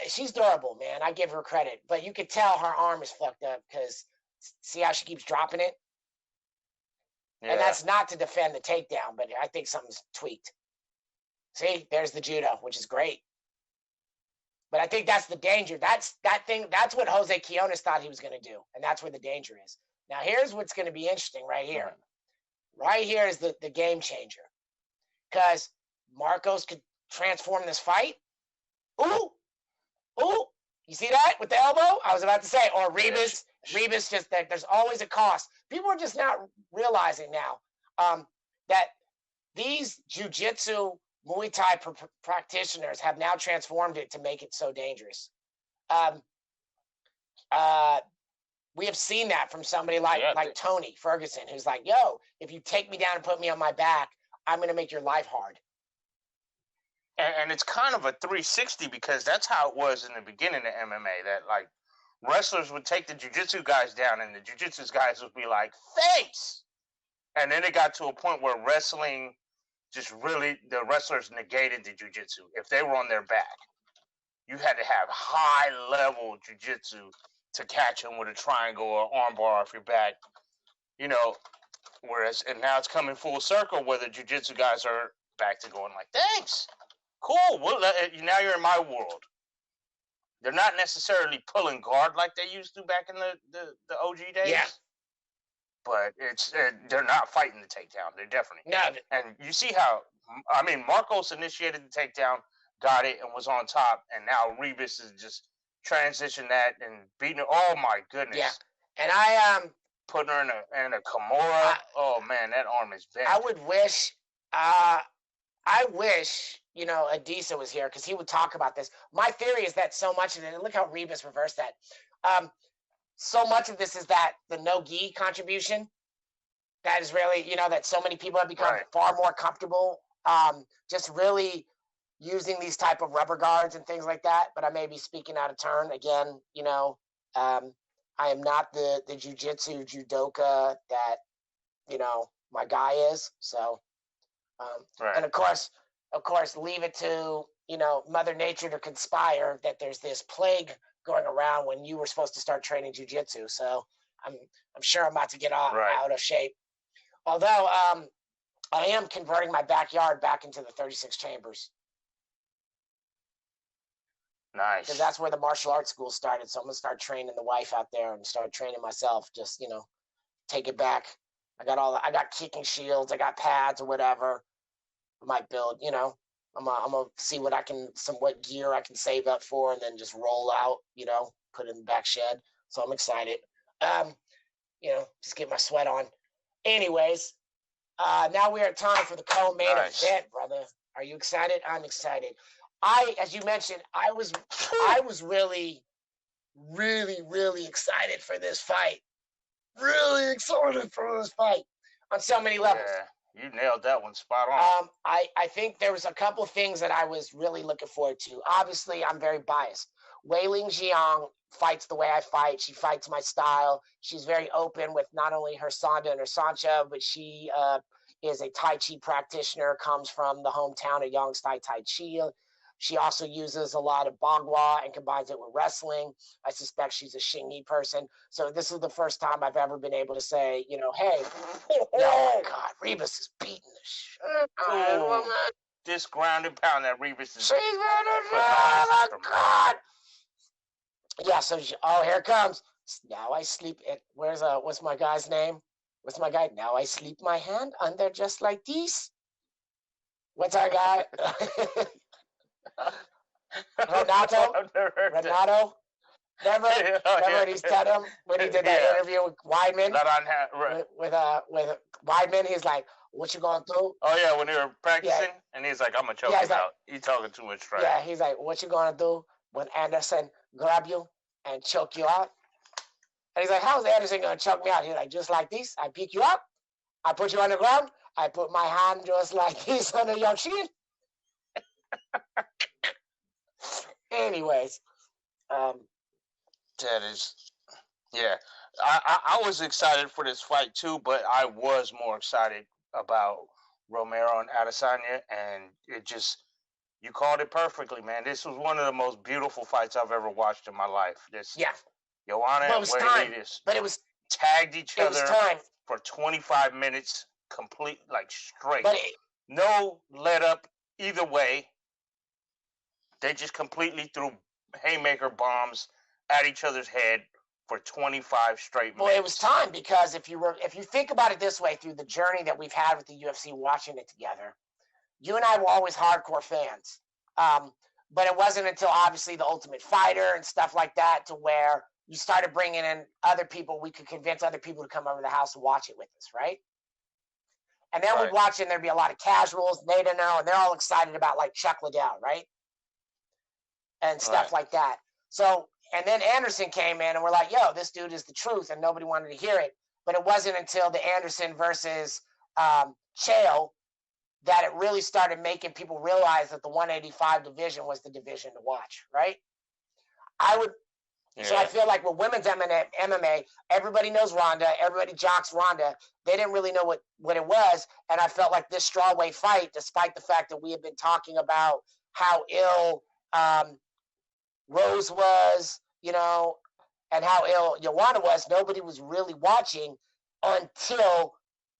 She's durable, man. I give her credit, but you could tell her arm is fucked up because see how she keeps dropping it. Yeah. And that's not to defend the takedown, but I think something's tweaked. See, there's the judo, which is great. But I think that's the danger. That's what Jose Quiones thought he was going to do, and that's where the danger is. Now, here's what's going to be interesting right here. Right here is the game changer. Because Marcos could transform this fight. Ooh. You see that with the elbow? I was about to say, or Regis just that there's always a cost. People are just not realizing now that these jiu-jitsu Muay Thai practitioners have now transformed it to make it so dangerous. We have seen that from somebody like Tony Ferguson, who's like, yo, if you take me down and put me on my back, I'm going to make your life hard. And it's kind of a 360 because that's how it was in the beginning of MMA, that like wrestlers would take the jiu-jitsu guys down and the jiu-jitsu guys would be like, thanks. And then it got to a point where wrestling just really, the wrestlers negated the jiu-jitsu. If they were on their back, you had to have high-level jiu-jitsu to catch them with a triangle or armbar off your back. You know, and now it's coming full circle where the jiu-jitsu guys are back to going like, thanks. Cool. Well, now you're in my world. They're not necessarily pulling guard like they used to back in the OG days. Yeah. But they're not fighting the takedown. They're definitely. No. And you see how, I mean, Marcos initiated the takedown, got it, and was on top. And now Regis is just transitioned that and beating it. Oh, my goodness. Yeah. And I putting her in a Kimura. Oh, man, that arm is bent. I wish, you know, Adisa was here because he would talk about this. My theory is that so much of it, and look how Regis reversed that. So much of this is that the no-gi contribution that is really, you know, that so many people have become far more comfortable just really using these type of rubber guards and things like that. But I may be speaking out of turn. Again, you know, I am not the jiu-jitsu judoka that, you know, my guy is. So, and of course, leave it to, you know, Mother Nature to conspire that there's this plague going around when you were supposed to start training jiu-jitsu. So I'm sure I'm about to get out of shape. Although I am converting my backyard back into the 36 chambers. Nice. Because that's where the martial arts school started. So I'm going to start training the wife out there and start training myself. Just, you know, take it back. I got kicking shields. I got pads or whatever. I might build, you know, I'm gonna see what gear I can save up for and then just roll out, you know, put it in the back shed. So I'm excited. You know, just get my sweat on. Anyways, now we're at time for the co-main event, brother. Are you excited? I'm excited. As you mentioned, I was really, really, really excited for this fight. Really excited for this fight on so many levels. Yeah. You nailed that one spot on. I think there was a couple things that I was really looking forward to. Obviously, I'm very biased. Weili Zhang fights the way I fight. She fights my style. She's very open with not only her Sanda and her Sancha, but she is a Tai Chi practitioner, comes from the hometown of Yongstai Tai Chi. She also uses a lot of Bagua and combines it with wrestling. I suspect she's a Xingyi person. So this is the first time I've ever been able to say, you know, hey, oh, God, Regis is beating the shit out of him. This ground and pound that Regis is. Oh, God. Yeah, so, here it comes. Now I sleep. What's my guy's name? What's my guy? Now I sleep my hand under just like this. What's our guy? Renato? Remember when he's telling him when he did that interview with Weidman? With Weidman, he's like, "What you gonna do?" Oh yeah, when they were practicing, and he's like, "I'm gonna choke him out. He's talking too much trash." Yeah, he's like, "What you gonna do when Anderson grab you and choke you out?" And he's like, "How's Anderson gonna choke me out?" He's like, "Just like this. I pick you up, I put you on the ground, I put my hand just like this under your chin." Anyways, that is, yeah. I was excited for this fight too, but I was more excited about Romero and Adesanya, and it just, you called it perfectly, man. This was one of the most beautiful fights I've ever watched in my life. This, yeah. Joanna But it and was Weili time. just But it was tagged each it was other time. for 25 minutes, complete, like straight. But No let up either way. They just completely threw haymaker bombs at each other's head for 25 straight minutes. Well, it was time, because if you think about it this way, through the journey that we've had with the UFC, watching it together, you and I were always hardcore fans. But it wasn't until obviously the Ultimate Fighter and stuff like that, to where you started bringing in other people. We could convince other people to come over to the house and watch it with us, right? And then we'd watch it, and there'd be a lot of casuals, they don't know, and they're all excited about like Chuck Liddell, right? And stuff like that. So, and then Anderson came in, and we're like, yo, this dude is the truth, and nobody wanted to hear it. But it wasn't until the Anderson versus Chael that it really started making people realize that the 185 division was the division to watch, right? So I feel like with women's MMA, everybody knows Ronda, everybody jocks Ronda. They didn't really know what it was, and I felt like this strawweight fight, despite the fact that we had been talking about how ill Rose was, you know, and how ill Joanna was, nobody was really watching until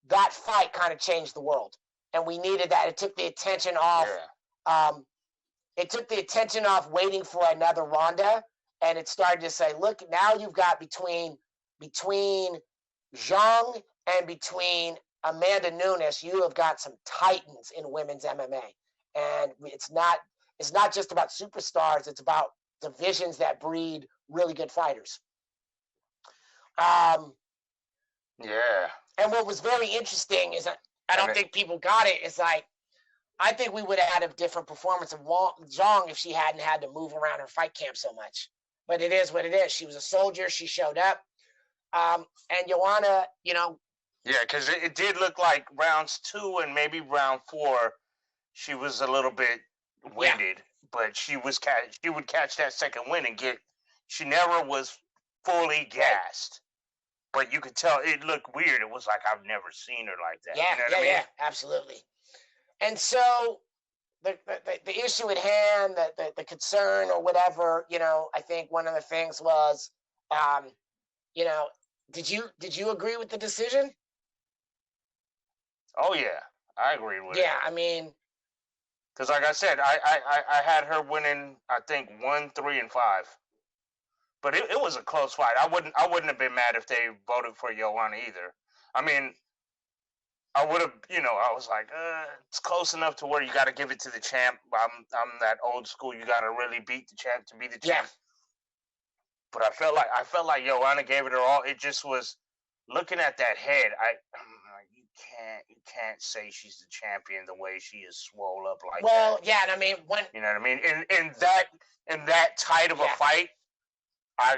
that fight kind of changed the world. And we needed that. It took the attention off. It took the attention off waiting for another Ronda, and it started to say, look, now you've got between Zhang and between Amanda Nunes, you have got some titans in women's MMA. And it's not just about superstars, it's about divisions that breed really good fighters. And what was very interesting is, I don't think people got it. It's like, I think we would have had a different performance of Zhang if she hadn't had to move around her fight camp so much. But it is what it is. She was a soldier. She showed up. And Joanna, you know. Yeah, because it did look like rounds 2 and maybe round 4, she was a little bit winded. But she would catch that second win and she never was fully gassed. But you could tell it looked weird. It was like, I've never seen her like that. Yeah, you know what I mean? Yeah, absolutely. And so the issue at hand, the concern or whatever, you know, I think one of the things was, you know, did you agree with the decision? Oh yeah, I agreed with it. Yeah, I mean, because like I said, I had her winning, I think 1, 3, and 5. But it was a close fight. I wouldn't have been mad if they voted for Joanna either. I mean, I would have, you know, I was like, it's close enough to where you got to give it to the champ. I'm that old school. You got to really beat the champ to be the champ. But I felt like Joanna gave it her all. It just was looking at that head. You can't say she's the champion the way she is swole up like that. Well, yeah, and I mean, you know what I mean? In that tight of a fight, I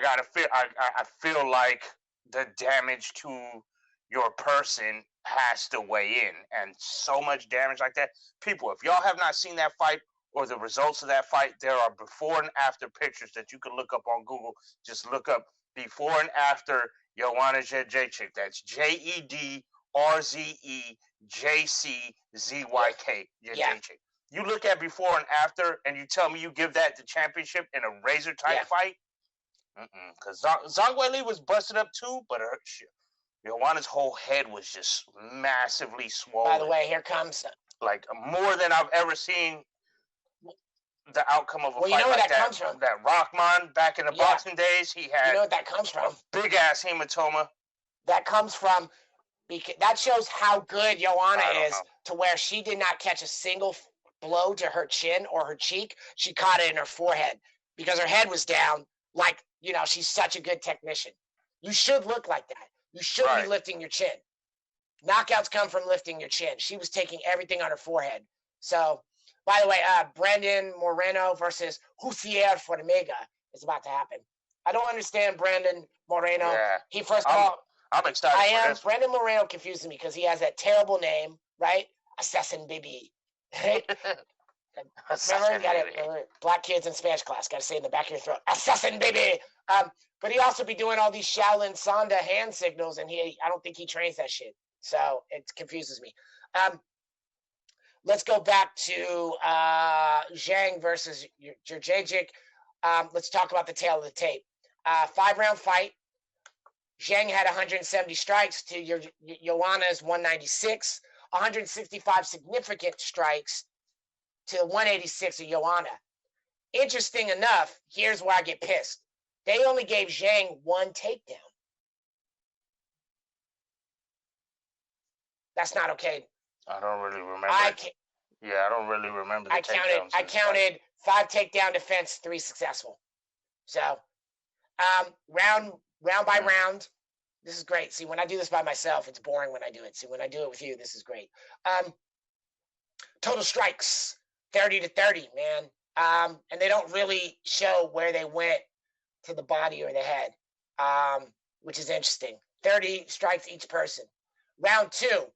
feel like the damage to your person has to weigh in, and so much damage like that. People, if y'all have not seen that fight or the results of that fight, there are before and after pictures that you can look up on Google. Just look up before and after Joanna Jędrzejczyk. That's JEDRZEJCZYK. Jędrzejczyk. You look at before and after, and you tell me you give that the championship in a razor tight fight. Because Zhang Weili was busted up too, but Joanna's whole head was just massively swollen. By the way, here comes like more than I've ever seen the outcome of a fight you know where like that comes from? That Rahman back in the boxing days, he had. You know what that comes from? Big ass hematoma. That comes from because that shows how good Joanna is to where she did not catch a single blow to her chin or her cheek. She caught it in her forehead because her head was down. Like, you know, she's such a good technician. You should look like that. You should be lifting your chin. Knockouts come from lifting your chin. She was taking everything on her forehead. So, by the way, Brandon Moreno versus Jussier Formiga is about to happen. I don't understand Brandon Moreno. Yeah. He first of all, I'm excited for this. Brandon Moreno confuses me because he has that terrible name, right? Assassin Baby. Right? Remember, black kids in Spanish class, got to say in the back of your throat, assassin, baby. But he also be doing all these Shaolin Sanda hand signals, and I don't think he trains that shit. So it confuses me. Let's go back to Zhang versus Jurjajic. Let's talk about the tail of the tape. 5-round fight. Zhang had 170 strikes to Joanna's 196. 165 significant strikes to 186 of Joanna. Interesting enough, here's where I get pissed. They only gave Zhang 1 takedown. That's not okay. I don't really remember. I don't really remember the takedowns. I counted 5 takedown defense, 3 successful. So, round by round. This is great. See, when I do this by myself, it's boring when I do it. See, when I do it with you, this is great. Total strikes, 30-30, man. And they don't really show where they went to the body or the head, which is interesting. 30 strikes each person. Round 2,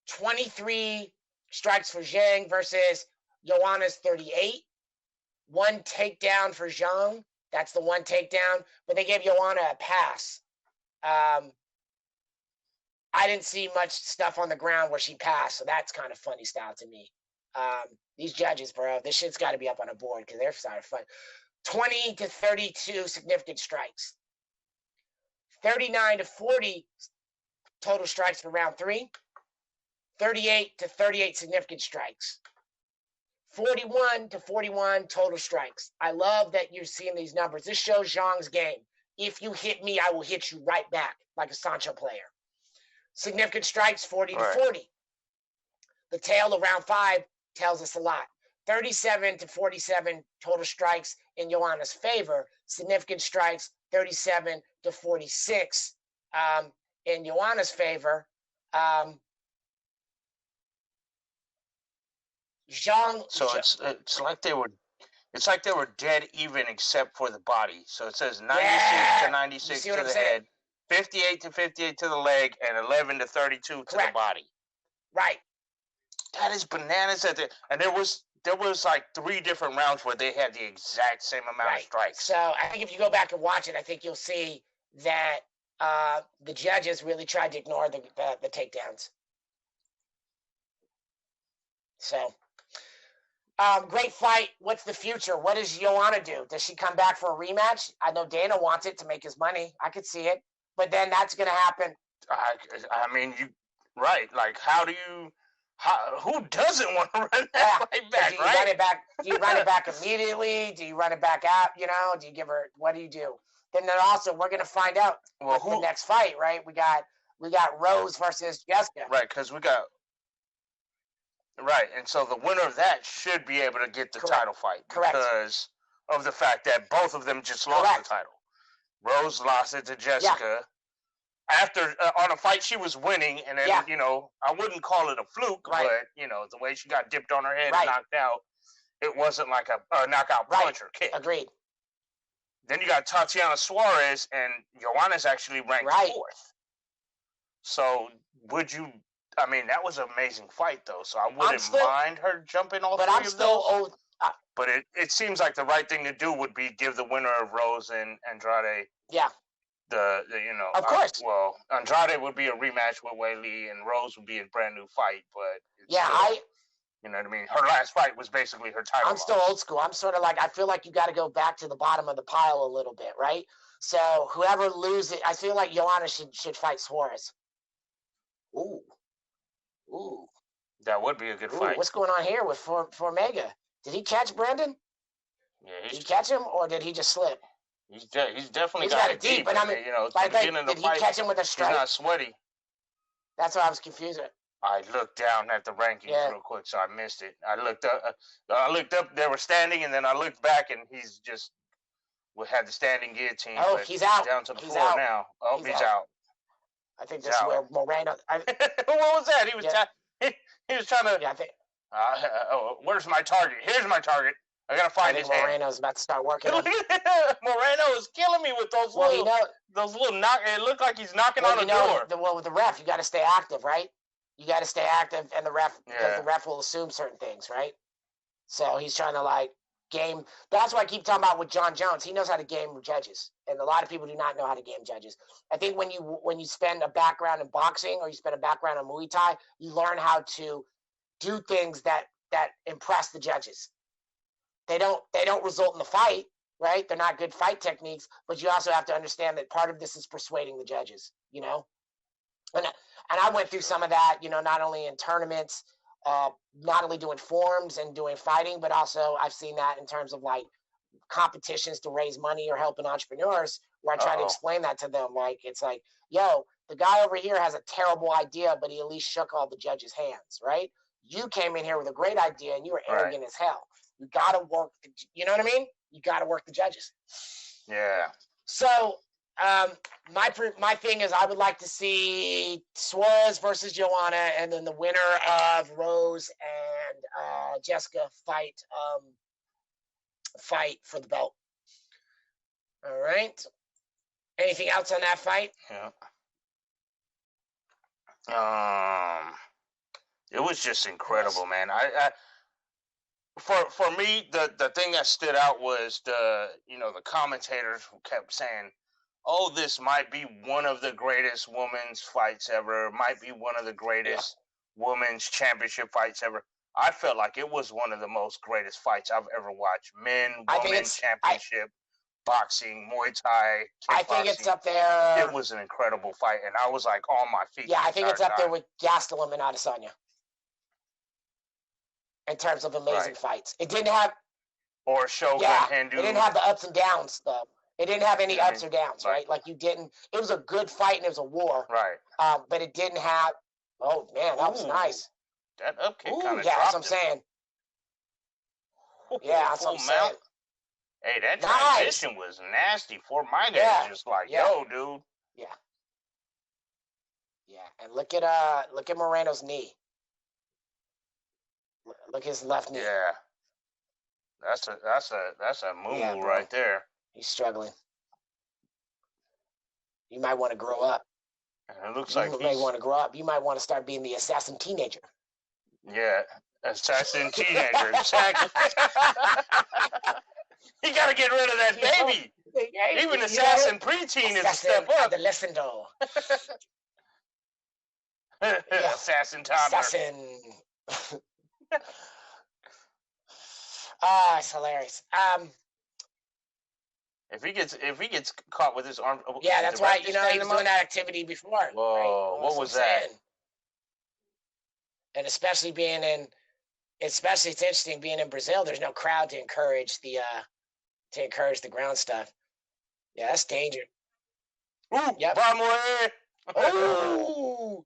23 strikes for Zhang versus Joanna's 38. 1 takedown for Zhang. That's the 1 takedown, but they gave Joanna a pass. I didn't see much stuff on the ground where she passed, so that's kind of funny style to me. These judges, bro, this shit's got to be up on a board because they're sort of fun. 20-32 significant strikes. 39-40 total strikes for round 3. 38-38 significant strikes. 41-41 total strikes. I love that you're seeing these numbers. This shows Zhang's game. If you hit me, I will hit you right back, like a Sancho player. Significant strikes, 40-40. The tail of round 5 tells us a lot. 37-47 total strikes in Joanna's favor. Significant strikes, 37-46 in Joanna's favor. Zhang. So it's like they were dead even except for the body. So it says 96-96 to the head, 58-58 to the leg, and 11-32 to the body. Right. That is bananas. And there was like 3 different rounds where they had the exact same amount of strikes. So I think if you go back and watch it, I think you'll see that the judges really tried to ignore the takedowns. So. Great fight. What's the future? What does Joanna do? Does she come back for a rematch? I know Dana wants it to make his money. I could see it. But then that's going to happen. I mean, right. Like, who doesn't want to run that fight back, do you run it back? Do you run it back immediately? Do you run it back out? Do you give her, what do you do? Then also, we're going to find out the next fight, right? We got Rose versus Jessica. Right, because Right, and so the winner of that should be able to get the title fight because of the fact that both of them just lost the title. Rose lost it to Jessica after on a fight she was winning, and then I wouldn't call it a fluke, but the way she got dipped on her head and knocked out, it wasn't like a knockout punch or kick. Agreed. Then you got Tatiana Suarez, and Joanna's actually ranked 4th. So would you? I mean, that was an amazing fight, though, so I wouldn't mind her jumping all 3 of those. But it seems like the right thing to do would be give the winner of Rose and Andrade. Yeah. Of course. Andrade would be a rematch with Weili, and Rose would be a brand new fight. But you know what I mean. Her last fight was basically her title. I'm still old school. I'm sort of like I feel like you got to go back to the bottom of the pile a little bit, right? So whoever loses, I feel like Joanna should fight Suarez. Ooh. That would be a good fight. What's going on here with Formega? Did he catch Brandon? Yeah, did he catch him, or did he just slip? He's definitely got it deep. But I mean, did he catch him with a strike? He's not sweaty. That's what I was confused with. I looked down at the rankings real quick, so I missed it. I looked up. They were standing, and then I looked back, and he's just had the standing guillotine. Oh, he's out. Down to the floor now. Oh, he's out. I think this is where Moreno. What was that? He was he was trying to. Yeah, I think. Where's my target? Here's my target. I gotta find his hand. Moreno's about to start working. Moreno is killing me with those little knock. It looked like he's knocking on the door. With the ref, you got to stay active, right? You got to stay active, and because the ref will assume certain things, right? So he's trying to like game. That's why I keep talking about with John Jones. He knows how to game judges, and a lot of people do not know how to game judges. I think when you spend a background in boxing or you spend a background in Muay Thai, you learn how to do things that impress the judges. They don't result in the fight, right? They're not good fight techniques, but you also have to understand that part of this is persuading the judges, you know? And I went through some of that, you know, not only in tournaments, not only doing forums and doing fighting, but also I've seen that in terms of like competitions to raise money or helping entrepreneurs, where I try to explain that to them. Like, it's like, yo, the guy over here has a terrible idea, but he at least shook all the judges' hands, right? You came in here with a great idea and you were arrogant as hell. You got to work, you know what I mean? You got to work the judges. Yeah. So my thing is, I would like to see Suarez versus Joanna, and then the winner of Rose and Jessica fight for the belt. All right. Anything else on that fight? Yeah. It was just incredible, man. For me, the thing that stood out was the commentators who kept saying, "Oh, this might be one of the greatest women's fights ever. Might be one of the greatest women's championship fights ever." I felt like it was one of the most greatest fights I've ever watched. Women's championship, boxing, Muay Thai, kickboxing. I think it's up there. It was an incredible fight, and I was like on my feet. Yeah, I think it's up there with Gastelum and Adesanya in terms of amazing fights. It didn't have Shogun Hindu. It didn't have the ups and downs though. It didn't have any ups or downs, right? Like you didn't. It was a good fight and it was a war, right? But it didn't have. Oh man, that was nice. That up kick kind of yeah, dropped that's what I'm saying. Yeah, that's what I'm saying. Hey, that transition was nasty. For my guy, just like, yo, dude. Yeah. Yeah, and look at Moreno's knee. Look his left knee. Yeah. That's a moo right there. He's struggling. You might want to grow up. And it looks like you may want to grow up. You might want to start being the assassin teenager. Yeah, assassin teenager. Exactly. You got to get rid of that baby. Even assassin preteen is a step up. Adolescent though. Assassin toddler. Assassin. It's hilarious. If he gets caught with his arm, yeah, that's right. You know, he was doing that activity before. Whoa, right? what was that? And especially it's interesting being in Brazil. There's no crowd to encourage the ground stuff. Yeah, that's dangerous. Ooh, yep. Oh,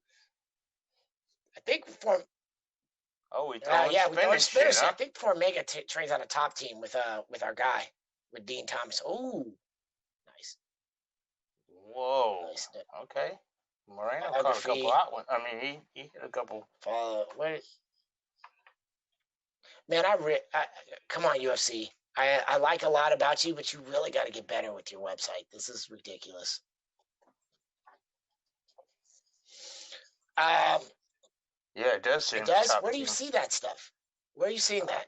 I think for. Oh, we finished. I think Formega trains on a top team with our guy, with Dean Thomas. Oh, nice. Whoa. Nice. Okay. Moreno caught a couple out ones. I mean, he hit a couple. Man, come on, UFC. I like a lot about you, but you really got to get better with your website. This is ridiculous. Yeah, it does seem. It does. Where do you see that stuff? Where are you seeing that?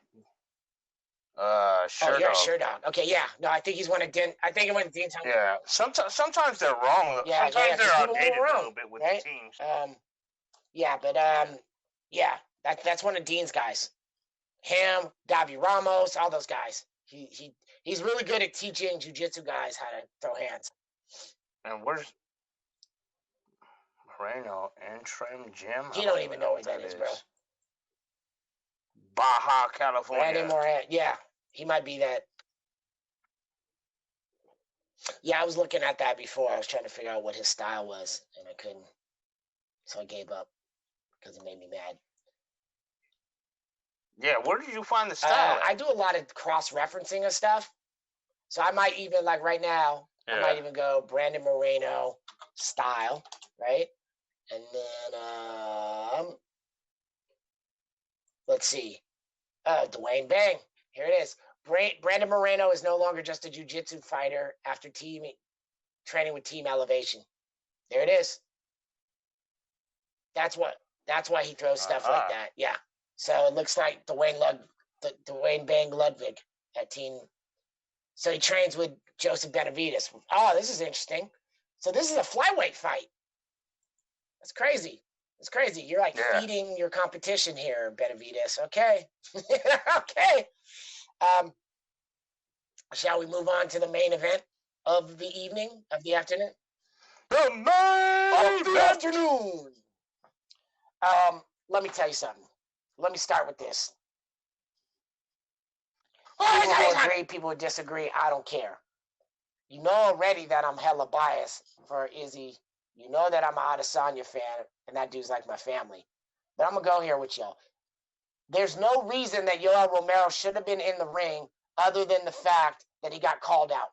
Sure. Oh, you're a sure dog. Okay, yeah. No, I think he's one of Dean. I think he went to Dean Thomas. Yeah. Sometimes they're wrong. Yeah, sometimes they're outdated a little bit with the teams. Yeah, but yeah, that's one of Dean's guys. Him, Davi Ramos, all those guys. He's really good at teaching jiu-jitsu guys how to throw hands. And where's Moreno Entrim Gym? You don't even know what that is, bro. Baja, California. Randy Moreno. Yeah, he might be that. Yeah, I was looking at that before. I was trying to figure out what his style was, and I couldn't. So I gave up because it made me mad. Yeah, where did you find the style? I do a lot of cross-referencing of stuff. So I might even, like right now, I might even go Brandon Moreno style, right? And then, let's see. Dwayne Bang. Here it is. Brandon Moreno is no longer just a jiu-jitsu fighter after training with Team Elevation. There it is. That's what. That's why he throws stuff like that. Yeah. So it looks like Dwayne Bang Ludwig at Team. So he trains with Joseph Benavides. Oh, this is interesting. So this is a flyweight fight. That's crazy. It's crazy. You're like feeding your competition here, Benavides. Okay. Okay. Shall we move on to the main event of the evening, of the afternoon? The main Of the afternoon. Let me tell you something. Let me start with this. People will agree, people will disagree. I don't care. You know already that I'm hella biased for Izzy. You know that I'm an Adesanya fan, and that dude's like my family. But I'm going to go here with y'all. There's no reason that Yoel Romero should have been in the ring other than the fact that he got called out.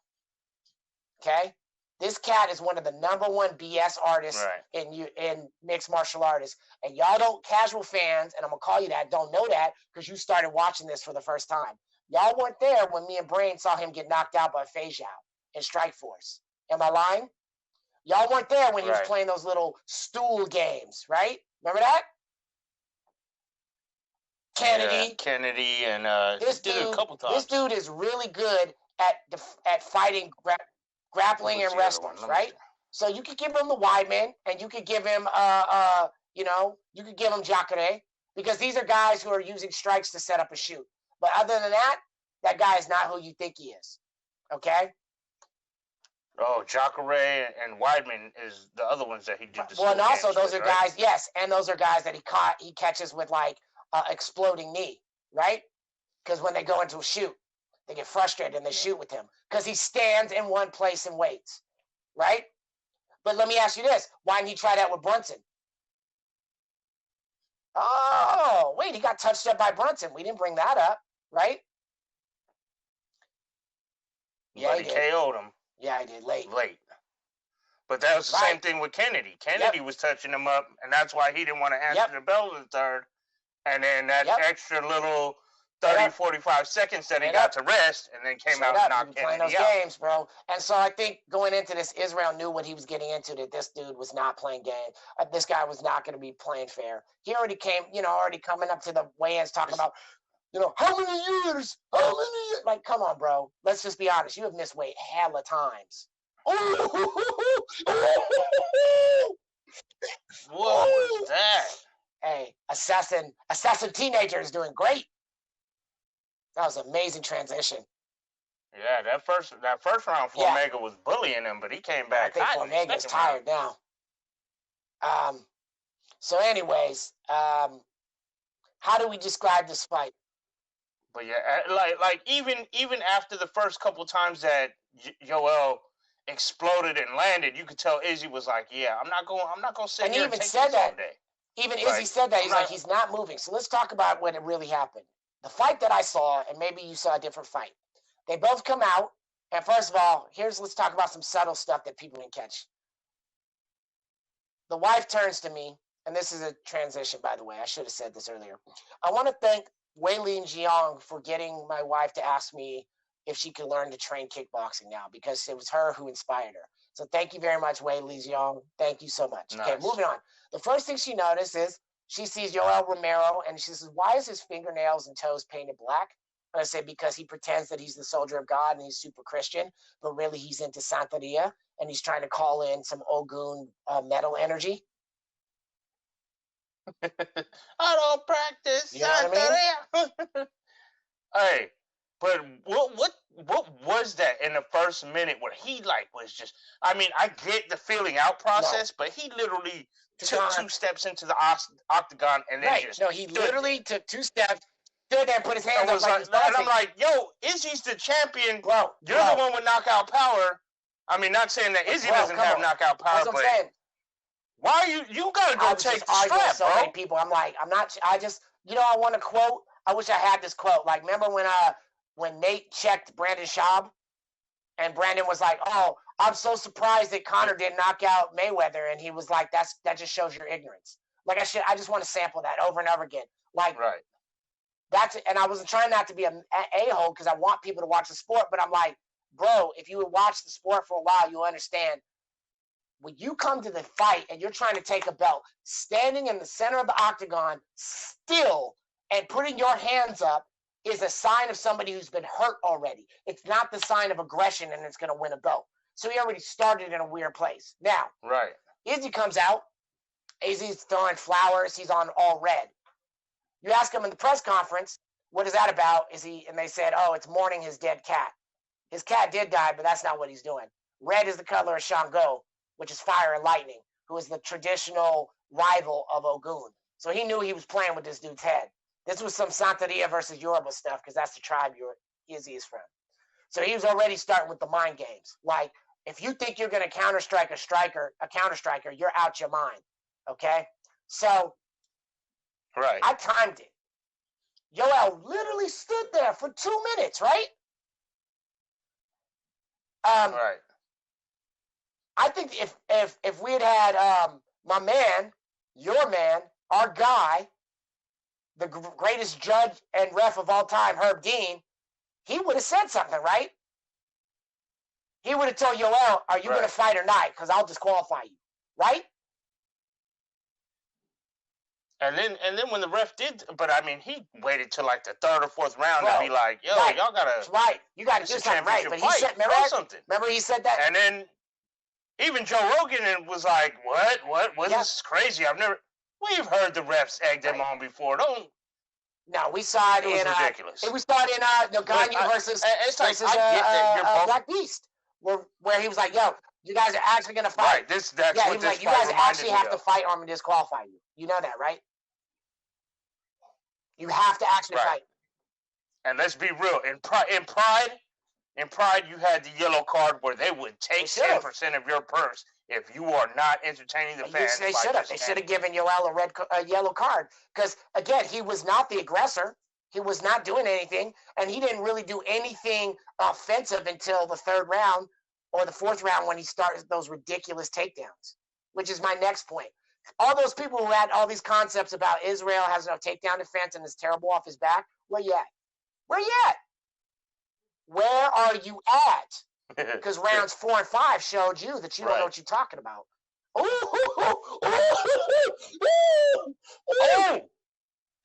Okay? This cat is one of the #1 BS artists in mixed martial artists. And y'all don't, casual fans, and I'm going to call you that, don't know that because you started watching this for the first time. Y'all weren't there when me and Brane saw him get knocked out by Fei Zhao in Strikeforce. Am I lying? Y'all weren't there when he was playing those little stool games, right? Remember that? Kennedy. Yeah, Kennedy and this did dude, it a couple times. This dude is really good at fighting, grappling and wrestlers, right? So you could give him the Weidman, and you could give him, you could give him Jacare, because these are guys who are using strikes to set up a shoot. But other than that, that guy is not who you think he is. Okay? Oh, Jacare and Weidman is the other ones that he did. Well, and also those are guys, yes, and those are guys that he catches with like exploding knee, right? Because when they go into a shoot, they get frustrated and they shoot with him because he stands in one place and waits, right? But let me ask you this: why didn't he try that with Brunson? Oh, wait, he got touched up by Brunson. We didn't bring that up, right? Yeah, but he KO'd him. Yeah, I did. Late. But that was the same thing with Kennedy. Kennedy was touching him up, and that's why he didn't want to answer the bell in the third. And then that extra little 30, 45 seconds that he got to rest, and then came out and knocked Kennedy those games, bro. And so I think going into this, Israel knew what he was getting into, that this dude was not playing game. This guy was not going to be playing fair. He already came, already coming up to the weigh-ins talking about, how many years? Like, come on, bro. Let's just be honest. You have missed weight hella times. What was that? Hey, assassin teenager is doing great. That was an amazing transition. Yeah, that first round, Formiga was bullying him, but he came back. I think Formiga's tired now. So, anyways, how do we describe this fight? But yeah, like even after the first couple times that Yoel exploded and landed, you could tell Izzy was like, "Yeah, I'm not going to sit here and take this all day." Even Izzy said that. He's not moving. So let's talk about what it really happened. The fight that I saw, and maybe you saw a different fight. They both come out, and first of all, let's talk about some subtle stuff that people didn't catch. The wife turns to me, and this is a transition, by the way. I should have said this earlier. I want to thank Weilin Jiang for getting my wife to ask me if she could learn to train kickboxing now, because it was her who inspired her. So thank you very much, Weilin Jiang. Thank you so much. Nice. Okay, moving on. The first thing she noticed is she sees Yoel Romero, and she says, "Why is his fingernails and toes painted black?" And I say, "Because he pretends that he's the soldier of God and he's super Christian, but really he's into Santeria, and he's trying to call in some Ogun metal energy." I don't practice Santeria. Hey, but what was that in the first minute where he was just? I mean, I get the feeling out process, but he literally took 2 steps into the octagon and then he literally took 2 steps, stood there and put his hands up and I'm like, yo, Izzy's the champion. Bro, you're the one with knockout power. I mean, not saying that Izzy doesn't have knockout power, but why are you gotta go take the strap, so many people. I'm like, I'm not. I just, I want to quote. I wish I had this quote. Like, remember when Nate checked Brandon Schaub, and Brandon was like, "Oh, I'm so surprised that Conor didn't knock out Mayweather," and he was like, "That just shows your ignorance." Like, I just want to sample that over and over again. Like, that's it. And I wasn't trying not to be an a-hole because I want people to watch the sport, but I'm like, bro, if you would watch the sport for a while, you'll understand when you come to the fight and you're trying to take a belt, standing in the center of the octagon still and putting your hands up is a sign of somebody who's been hurt already. It's not the sign of aggression and it's going to win a belt. So he already started in a weird place. Now, Right. Izzy comes out. Izzy's throwing flowers. He's on all red. You ask him in the press conference, what is that about? And they said, oh, it's mourning his dead cat. His cat did die, but that's not what he's doing. Red is the color of Shango, which is fire and lightning, who is the traditional rival of Ogun. So he knew he was playing with this dude's head. This was some Santeria versus Yoruba stuff, because that's the tribe Izzy is from. So he was already starting with the mind games. Like, if you think you're going to counter-strike a counter-striker, you're out your mind, okay? So Right. I timed it. Yoel literally stood there for 2 minutes, right? Right. I think if we had my man, your man, our guy, the greatest judge and ref of all time, Herb Dean, he would have said something, right? He would have told Yoel, are you going to fight or not? Because I'll disqualify you, right? And then when the ref did, but I mean, he waited till like the third or fourth round to be like, yo, y'all gotta. Right. You got to do something right. But he said, remember he said that? And then even Joe Rogan was like, what? This is crazy. We've heard the refs egg them on before. No, we saw it was in ridiculous. We saw it in Ngannou versus I get that you're both Black Beast, where he was like, "Yo, you guys are actually gonna fight." Right. That's he what was this like, "You guys fight actually have reminded to me fight, or I'm gonna disqualify you." You know that, right? You have to actually fight. And let's be real. In Pride, you had the yellow card where they would take 10% of your purse if you are not entertaining the fans. They should have. They should have given Yoel a yellow card because, again, he was not the aggressor. He was not doing anything, and he didn't really do anything offensive until the third round or the fourth round when he started those ridiculous takedowns, which is my next point. All those people who had all these concepts about Israel has no takedown defense and is terrible off his back, where you at? Where you at? Where are you at? Because rounds 4 and 5 showed you that you don't know what you're talking about.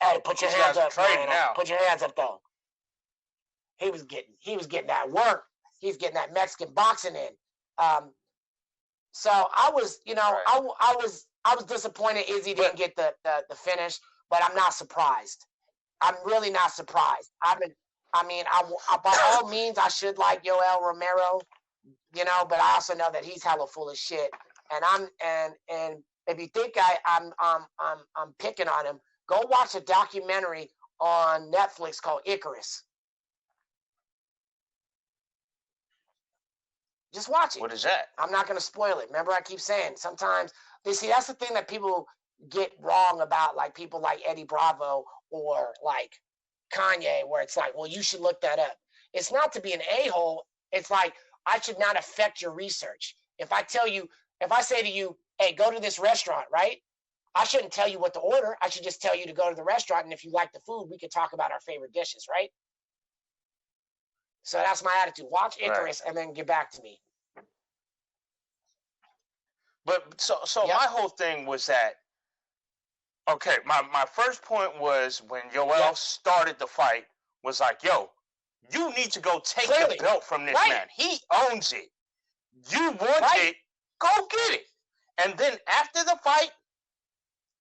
Hey, put your hands up, man. Put your hands up, though. He was getting that work. He's getting that Mexican boxing in. So I was, I was disappointed Izzy didn't get the finish, but I'm not surprised. I'm really not surprised. By all means, I should like Yoel Romero, but I also know that he's hella full of shit. And if you think I'm picking on him, go watch a documentary on Netflix called Icarus. Just watch it. What is that? I'm not going to spoil it. Remember, I keep saying sometimes. That's the thing that people get wrong about, like people like Eddie Bravo or like Kanye, where it's like, well, you should look that up. It's not to be an a-hole. It's like, I should not affect your research. If I say to you, hey, go to this restaurant, right? I shouldn't tell you what to order. I should just tell you to go to the restaurant, and if you like the food, we could talk about our favorite dishes, right? So that's my attitude. Watch Icarus and then get back to me. But so my whole thing was that, okay, my first point was when Yoel started the fight was like, yo, you need to go take the belt from this man. He owns it. You want it, go get it. And then after the fight,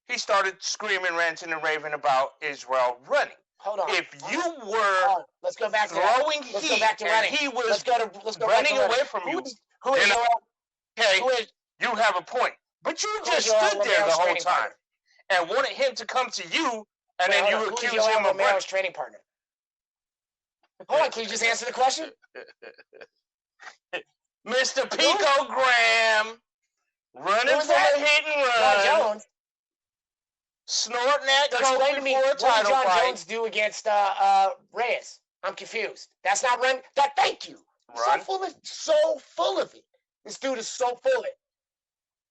he started screaming, ranting, and raving about Israel running. Hold on. If you were let's go back to throwing heat, let's go back to and he was let's go running away from you, who is you have a point. But you just stood there the whole time and wanted him to come to you, and then you accuse him of Romero's training partner. Hold on, can you just answer the question? Mr. Pico Graham, running for the hit and run. John Jones. Snorting that explain to me, what did John Jones do against Reyes? I'm confused. That's not run. Thank you. Run. So full of it. This dude is so full of it.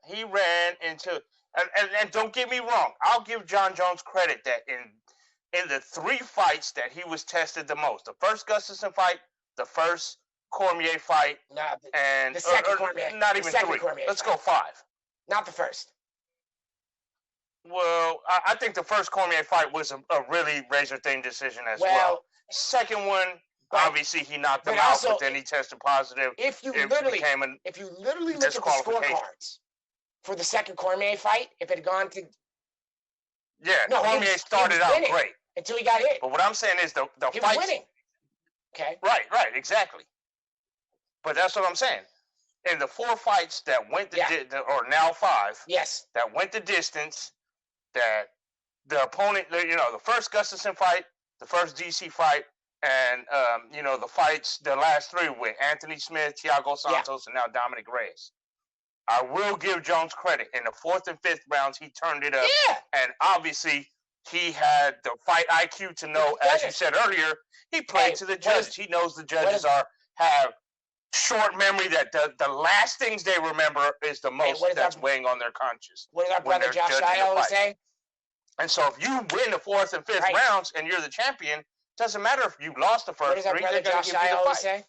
He ran into, and don't get me wrong, I'll give John Jones credit that in the 3 fights that he was tested the most, the first Gustafsson fight, the first Cormier fight, and the second Cormier. Not even three. Cormier Let's fight. go 5. Not the first. Well, I think the first Cormier fight was a really razor-thin decision as well. Second one, obviously he knocked him out, but then he tested positive. If you literally look at the scorecards for the second Cormier fight, if it had gone to Cormier started out great until he got hit. But what I'm saying is the he fights. Was winning. Okay. Right, exactly. But that's what I'm saying. In the 4 fights that went or now 5, that went the distance, that the opponent, the first Gustafsson fight, the first DC fight, and the fights, the last 3 with Anthony Smith, Thiago Santos, and now Dominic Reyes. I will give Jones credit. In the 4th and 5th rounds, he turned it up, and obviously he had the fight IQ to know, as you said earlier, he played to the judges. He knows the judges have short memory, that the last things they remember is the most that's weighing on their conscience. What does our brother Josh Shai always say? And so if you win the 4th and 5th rounds and you're the champion, doesn't matter if you lost the first 3. What does our brother Josh Shai always say?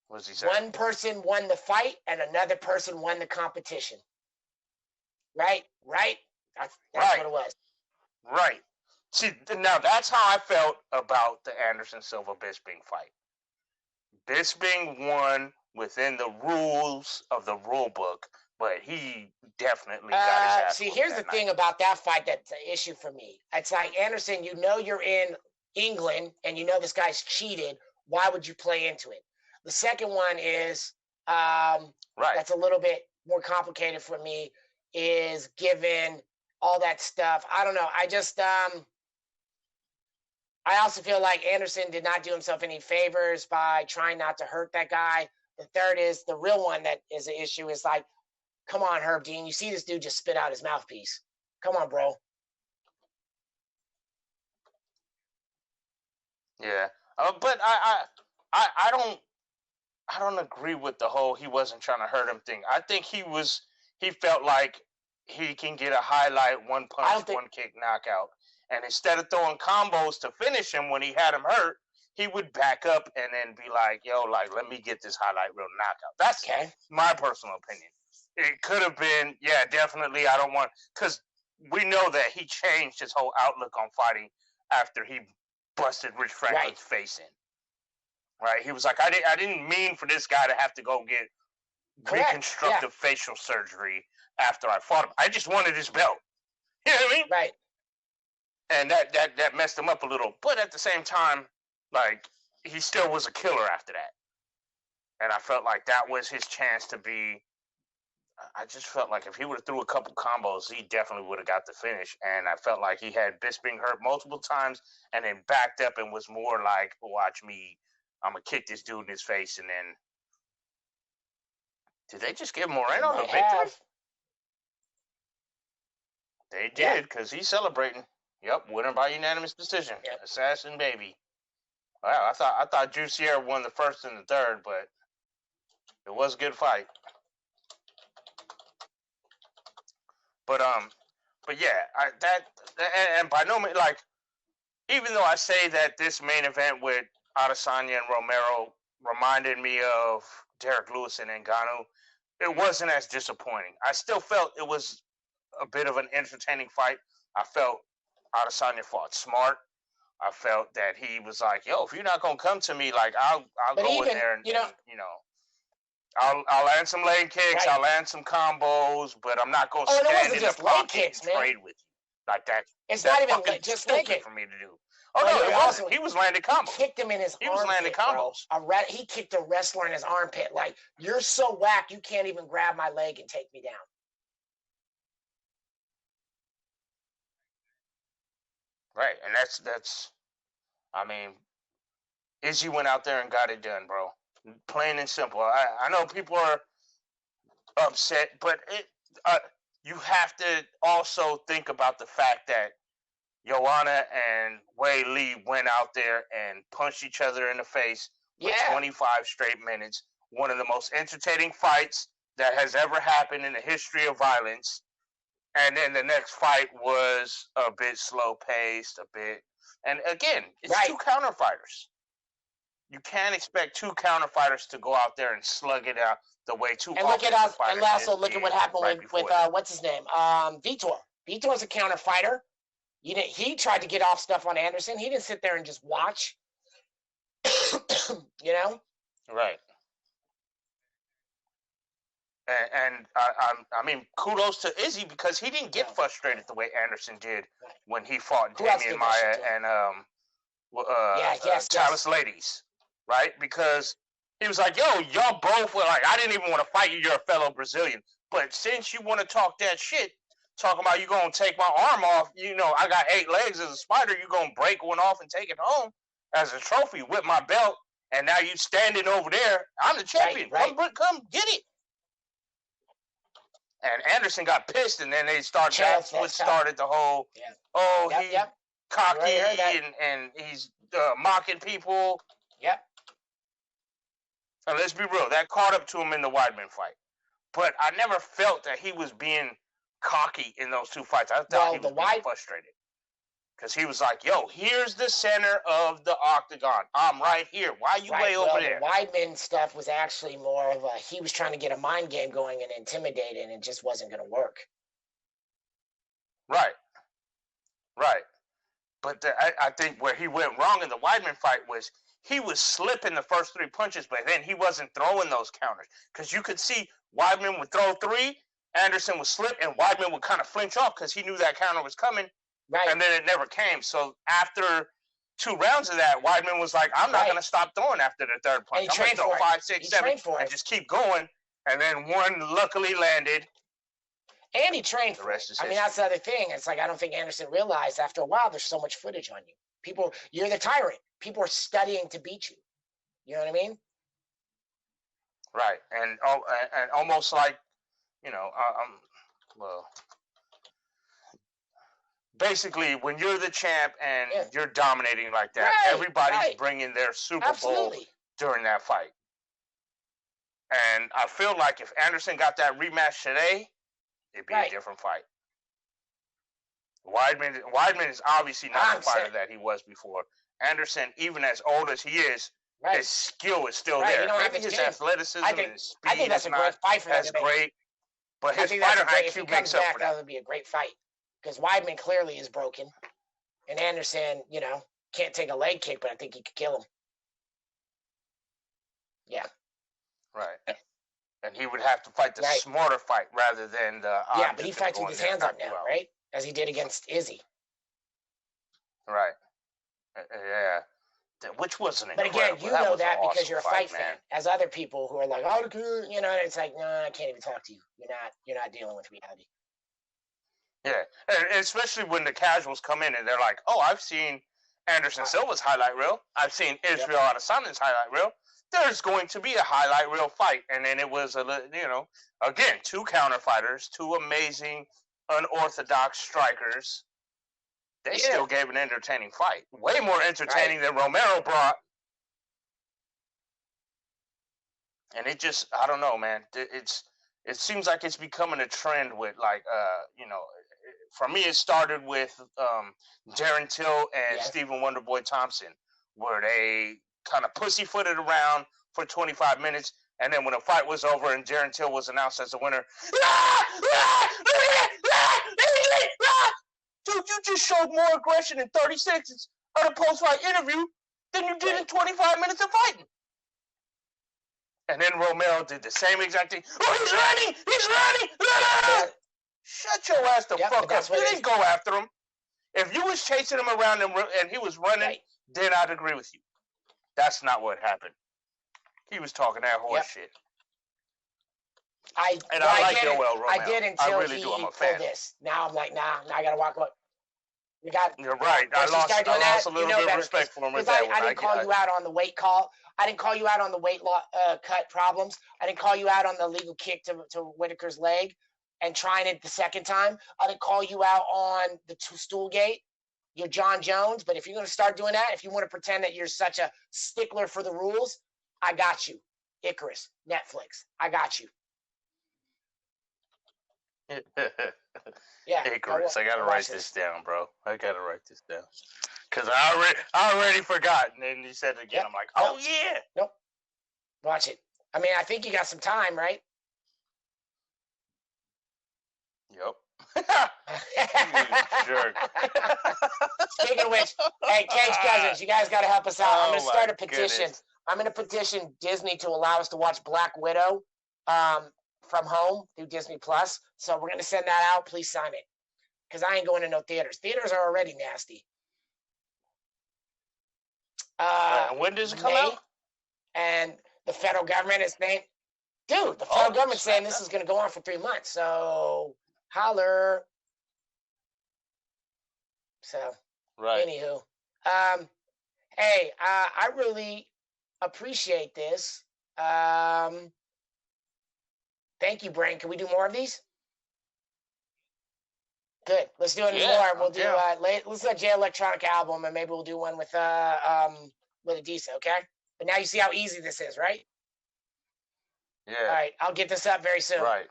What does he say? One person won the fight and another person won the competition. Right? That's what it was. Right. See, now that's how I felt about the Anderson-Silva-Bisping fight. Bisping won within the rules of the rule book, but he definitely got his ass. See, here's the thing about that fight that's an issue for me. It's like, Anderson, you're in England and this guy's cheated. Why would you play into it? The second one is that's a little bit more complicated for me, is given all that stuff. I don't know. I just I also feel like Anderson did not do himself any favors by trying not to hurt that guy. The third is the real one that is an issue is like, come on, Herb Dean. You see this dude just spit out his mouthpiece. Come on, bro. Yeah. But I don't agree with the whole he wasn't trying to hurt him thing. I think he felt like he can get a highlight, one punch, one kick knockout. And instead of throwing combos to finish him when he had him hurt, he would back up and then be like, let me get this highlight reel knockout. That's my personal opinion. It could have been, definitely. I don't want, because we know that he changed his whole outlook on fighting after he busted Rich Franklin's face in. Right? He was like, I didn't mean for this guy to have to go get reconstructive facial surgery after I fought him. I just wanted his belt. You know what I mean? Right. And that messed him up a little. But at the same time, like, he still was a killer after that. And I felt like that was his chance to be. I just felt like if he would have threw a couple combos, he definitely would have got the finish. And I felt like he had Bisping hurt multiple times and then backed up and was more like, watch me, I'm going to kick this dude in his face. And then, did they just give Moreno the victory? They did, because he's celebrating. Yep, winner by unanimous decision. Yep. Assassin baby. Wow, I thought Jussier won the first and the third, but it was a good fight. But and by no means, like, even though I say that this main event with Adesanya and Romero reminded me of Derek Lewis and Ngannou, it wasn't as disappointing. I still felt it was a bit of an entertaining fight. I felt Adesanya fought smart. I felt that he was like, if you're not gonna come to me, like, I'll go in there and I'll land some leg kicks, I'll land some combos, but I'm not gonna stand in the pocket and trade with you like that. It's not even just leg kick for me to do. Oh no, it wasn't. He was landing combos. Kicked him in his armpit. He was landing combos. He kicked a wrestler in his armpit. Like, you're so whack, you can't even grab my leg and take me down. Right, and that's. I mean, Izzy went out there and got it done, bro. Plain and simple. I know people are upset, but you have to also think about the fact that Joanna and Wei Lee went out there and punched each other in the face for 25 straight minutes. One of the most entertaining fights that has ever happened in the history of violence. And then the next fight was a bit slow-paced, a bit And again, it's Right. two counter fighters. You can't expect two counter fighters to go out there and slug it out the way two And look at offensive us, fighters and also did look at what happened right with before that. what's his name, Vitor. Vitor's a counter fighter. He tried to get off stuff on Anderson. He didn't sit there and just watch. You know. Right. And I mean, kudos to Izzy because he didn't get frustrated the way Anderson did when he fought Who else Damian did that Maia shit to him? and Chalice Ladies, right? Because he was like, "Yo, y'all both were like, I didn't even want to fight you. You're a fellow Brazilian, but since you want to talk that shit, talking about you gonna take my arm off, you know, I got 8 legs as a spider. You gonna break one off and take it home as a trophy with my belt, and now you standing over there. I'm the champion. Right. Come get it." And Anderson got pissed, and then they started. That's what started the whole. Yeah. He's cocky and he's mocking people. Yep. And let's be real, that caught up to him in the Weidman fight. But I never felt that he was being cocky in those two fights. I thought he was being frustrated. Because he was like, "Yo, here's the center of the octagon. I'm right here. Why you way over there?" The Weidman stuff was actually more of he was trying to get a mind game going and intimidate, and it just wasn't going to work. Right. But I think where he went wrong in the Weidman fight was he was slipping the first 3 punches, but then he wasn't throwing those counters. Because you could see Weidman would throw 3, Anderson would slip, and Weidman would kind of flinch off because he knew that counter was coming. Right. And then it never came. So after 2 rounds of that, Weidman was like, "I'm not going to stop throwing after the 3rd punch. I'm going to throw 5, 6, 7, and just keep going." And then one luckily landed. And he trained for it. I mean, that's the other thing. It's like I don't think Anderson realized after a while there's so much footage on you. You're the tyrant. People are studying to beat you. You know what I mean? Right. And almost like, you know, well, basically, when you're the champ and you're dominating like that, everybody's bringing their Super Bowl during that fight. And I feel like if Anderson got that rematch today, it'd be a different fight. Weidman is obviously not the fighter that he was before. Anderson, even as old as he is, his skill is still there. Maybe his athleticism and his speed I think that's a great fight for him. That's great. But his fighter IQ makes up for that. That would be a great fight. Because Weidman clearly is broken. And Anderson, you know, can't take a leg kick, but I think he could kill him. Yeah. Right. And he would have to fight the smarter fight rather than the... Yeah, but he fights with his hands up now, right? As he did against Izzy. Right. Yeah. Which wasn't incredible. But again, you know that because you're a fight fan. As other people who are like, "Oh, you know," it's like, "No, I can't even talk to you. You're not dealing with reality." Yeah, and especially when the casuals come in and they're like, "Oh, I've seen Anderson Silva's highlight reel. I've seen Israel Adesanya's highlight reel. There's going to be a highlight reel fight." And then it was, again, 2 counter fighters, 2 amazing, unorthodox strikers. They still gave an entertaining fight. Way more entertaining than Romero brought. And it just, I don't know, man. It seems like it's becoming a trend with, like, for me, it started with Darren Till and Stephen Wonderboy Thompson, where they kind of pussyfooted around for 25 minutes, and then when the fight was over and Darren Till was announced as the winner, dude, you just showed more aggression in 30 seconds of the post-fight interview than you did in 25 minutes of fighting. And then Romero did the same exact thing. "Oh, he's running! He's running! Shut your ass the fuck up. You didn't go after him. If you was chasing him around and he was running, then I'd agree with you. That's not what happened. He was talking that horse shit. I like Yoel Romero. I did until I really do. I'm a fan. This. Now I'm like, nah, I gotta walk away. You're right. I lost a little bit of respect for him with that one. I didn't call you out on the weight call. I didn't call you out on the weight cut problems. I didn't call you out on the legal kick to Whitaker's leg and trying it the second time. I didn't call you out on the stool gate. You're John Jones. But if you're going to start doing that, if you want to pretend that you're such a stickler for the rules, I got you. Icarus, Netflix, I got you. Yeah. Icarus. I gotta write this down, bro. I gotta write this down. Cause I already forgot. And then you said it again. Yep. I'm like, oh yeah. Nope. Watch it. I mean, I think you got some time, right? Yep. Jerk. Speaking of which, hey, Cage Cousins, you guys got to help us out. I'm going to start a petition. Goodness. I'm going to petition Disney to allow us to watch Black Widow from home through Disney Plus. So we're going to send that out. Please sign it, because I ain't going to no theaters. Theaters are already nasty. And when does it come out? And the federal government is saying, dude, the federal government's saying this is going to go on for 3 months. So holler. So, right. Anywho, hey, I really appreciate this. Thank you, Brane. Can we do more of these? Good. Let's do it more. We'll do let's do a J Electronic album, and maybe we'll do one with Adisa, okay? But now you see how easy this is, right? Yeah. All right, I'll get this up very soon. Right.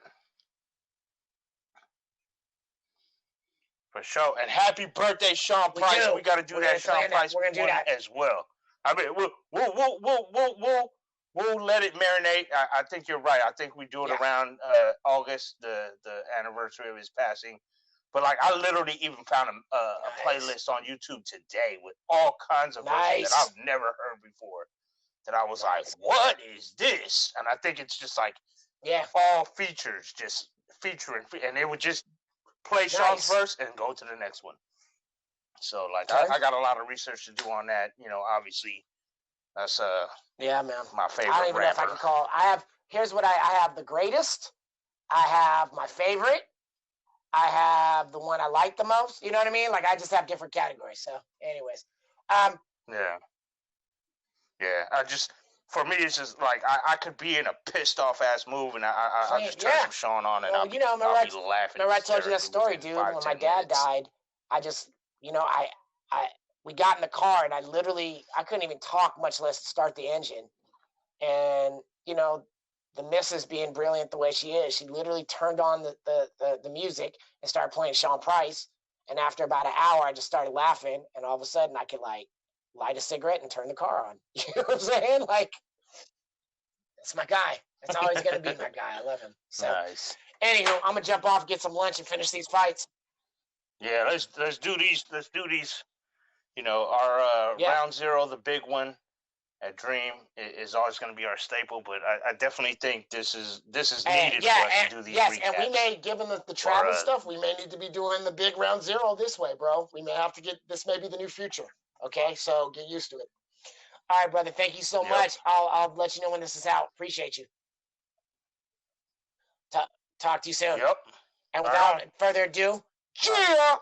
For sure. And happy birthday, Sean Price. We got to do that Sean Price We're gonna do that as well. I mean, we'll let it marinate. I think you're right. I think we do it around August, the anniversary of his passing. But like, I literally even found a playlist on YouTube today with all kinds of versions that I've never heard before. That I was like, what is this? And I think it's just like, all features, just featuring, and they would just play Sean's verse and go to the next one. So like, I got a lot of research to do on that. You know, obviously, that's man, my favorite I don't even know if I can call. Here's what I have: the greatest. I have my favorite. I have the one I like the most. You know what I mean? Like, I just have different categories. So, anyways, I just, for me, it's just like I could be in a pissed off ass mood, and I just turn some Sean on, and I'll be laughing. Remember I told you that story, dude. When my dad died, I just, we got in the car, and I couldn't even talk, much less start the engine. And the missus, being brilliant the way she is, she literally turned on the music and started playing Sean Price. And after about an hour, I just started laughing, and all of a sudden I could like light a cigarette and turn the car on. You know what I'm saying? Like, that's my guy. That's always going to be my guy. I love him. So, anywho, I'm gonna jump off, get some lunch, and finish these fights. Yeah, let's do these. Let's do these. Our round zero, the big one at Dream, is always going to be our staple. But I definitely think this is needed for us to do these recaps. And we may, given the travel stuff, we may need to be doing the big round zero this way, bro. We may have to get this. May be the new future. Okay, so get used to it. All right, brother. Thank you so much. I'll let you know when this is out. Appreciate you. Talk to you soon. Yep. And without further ado, cheer!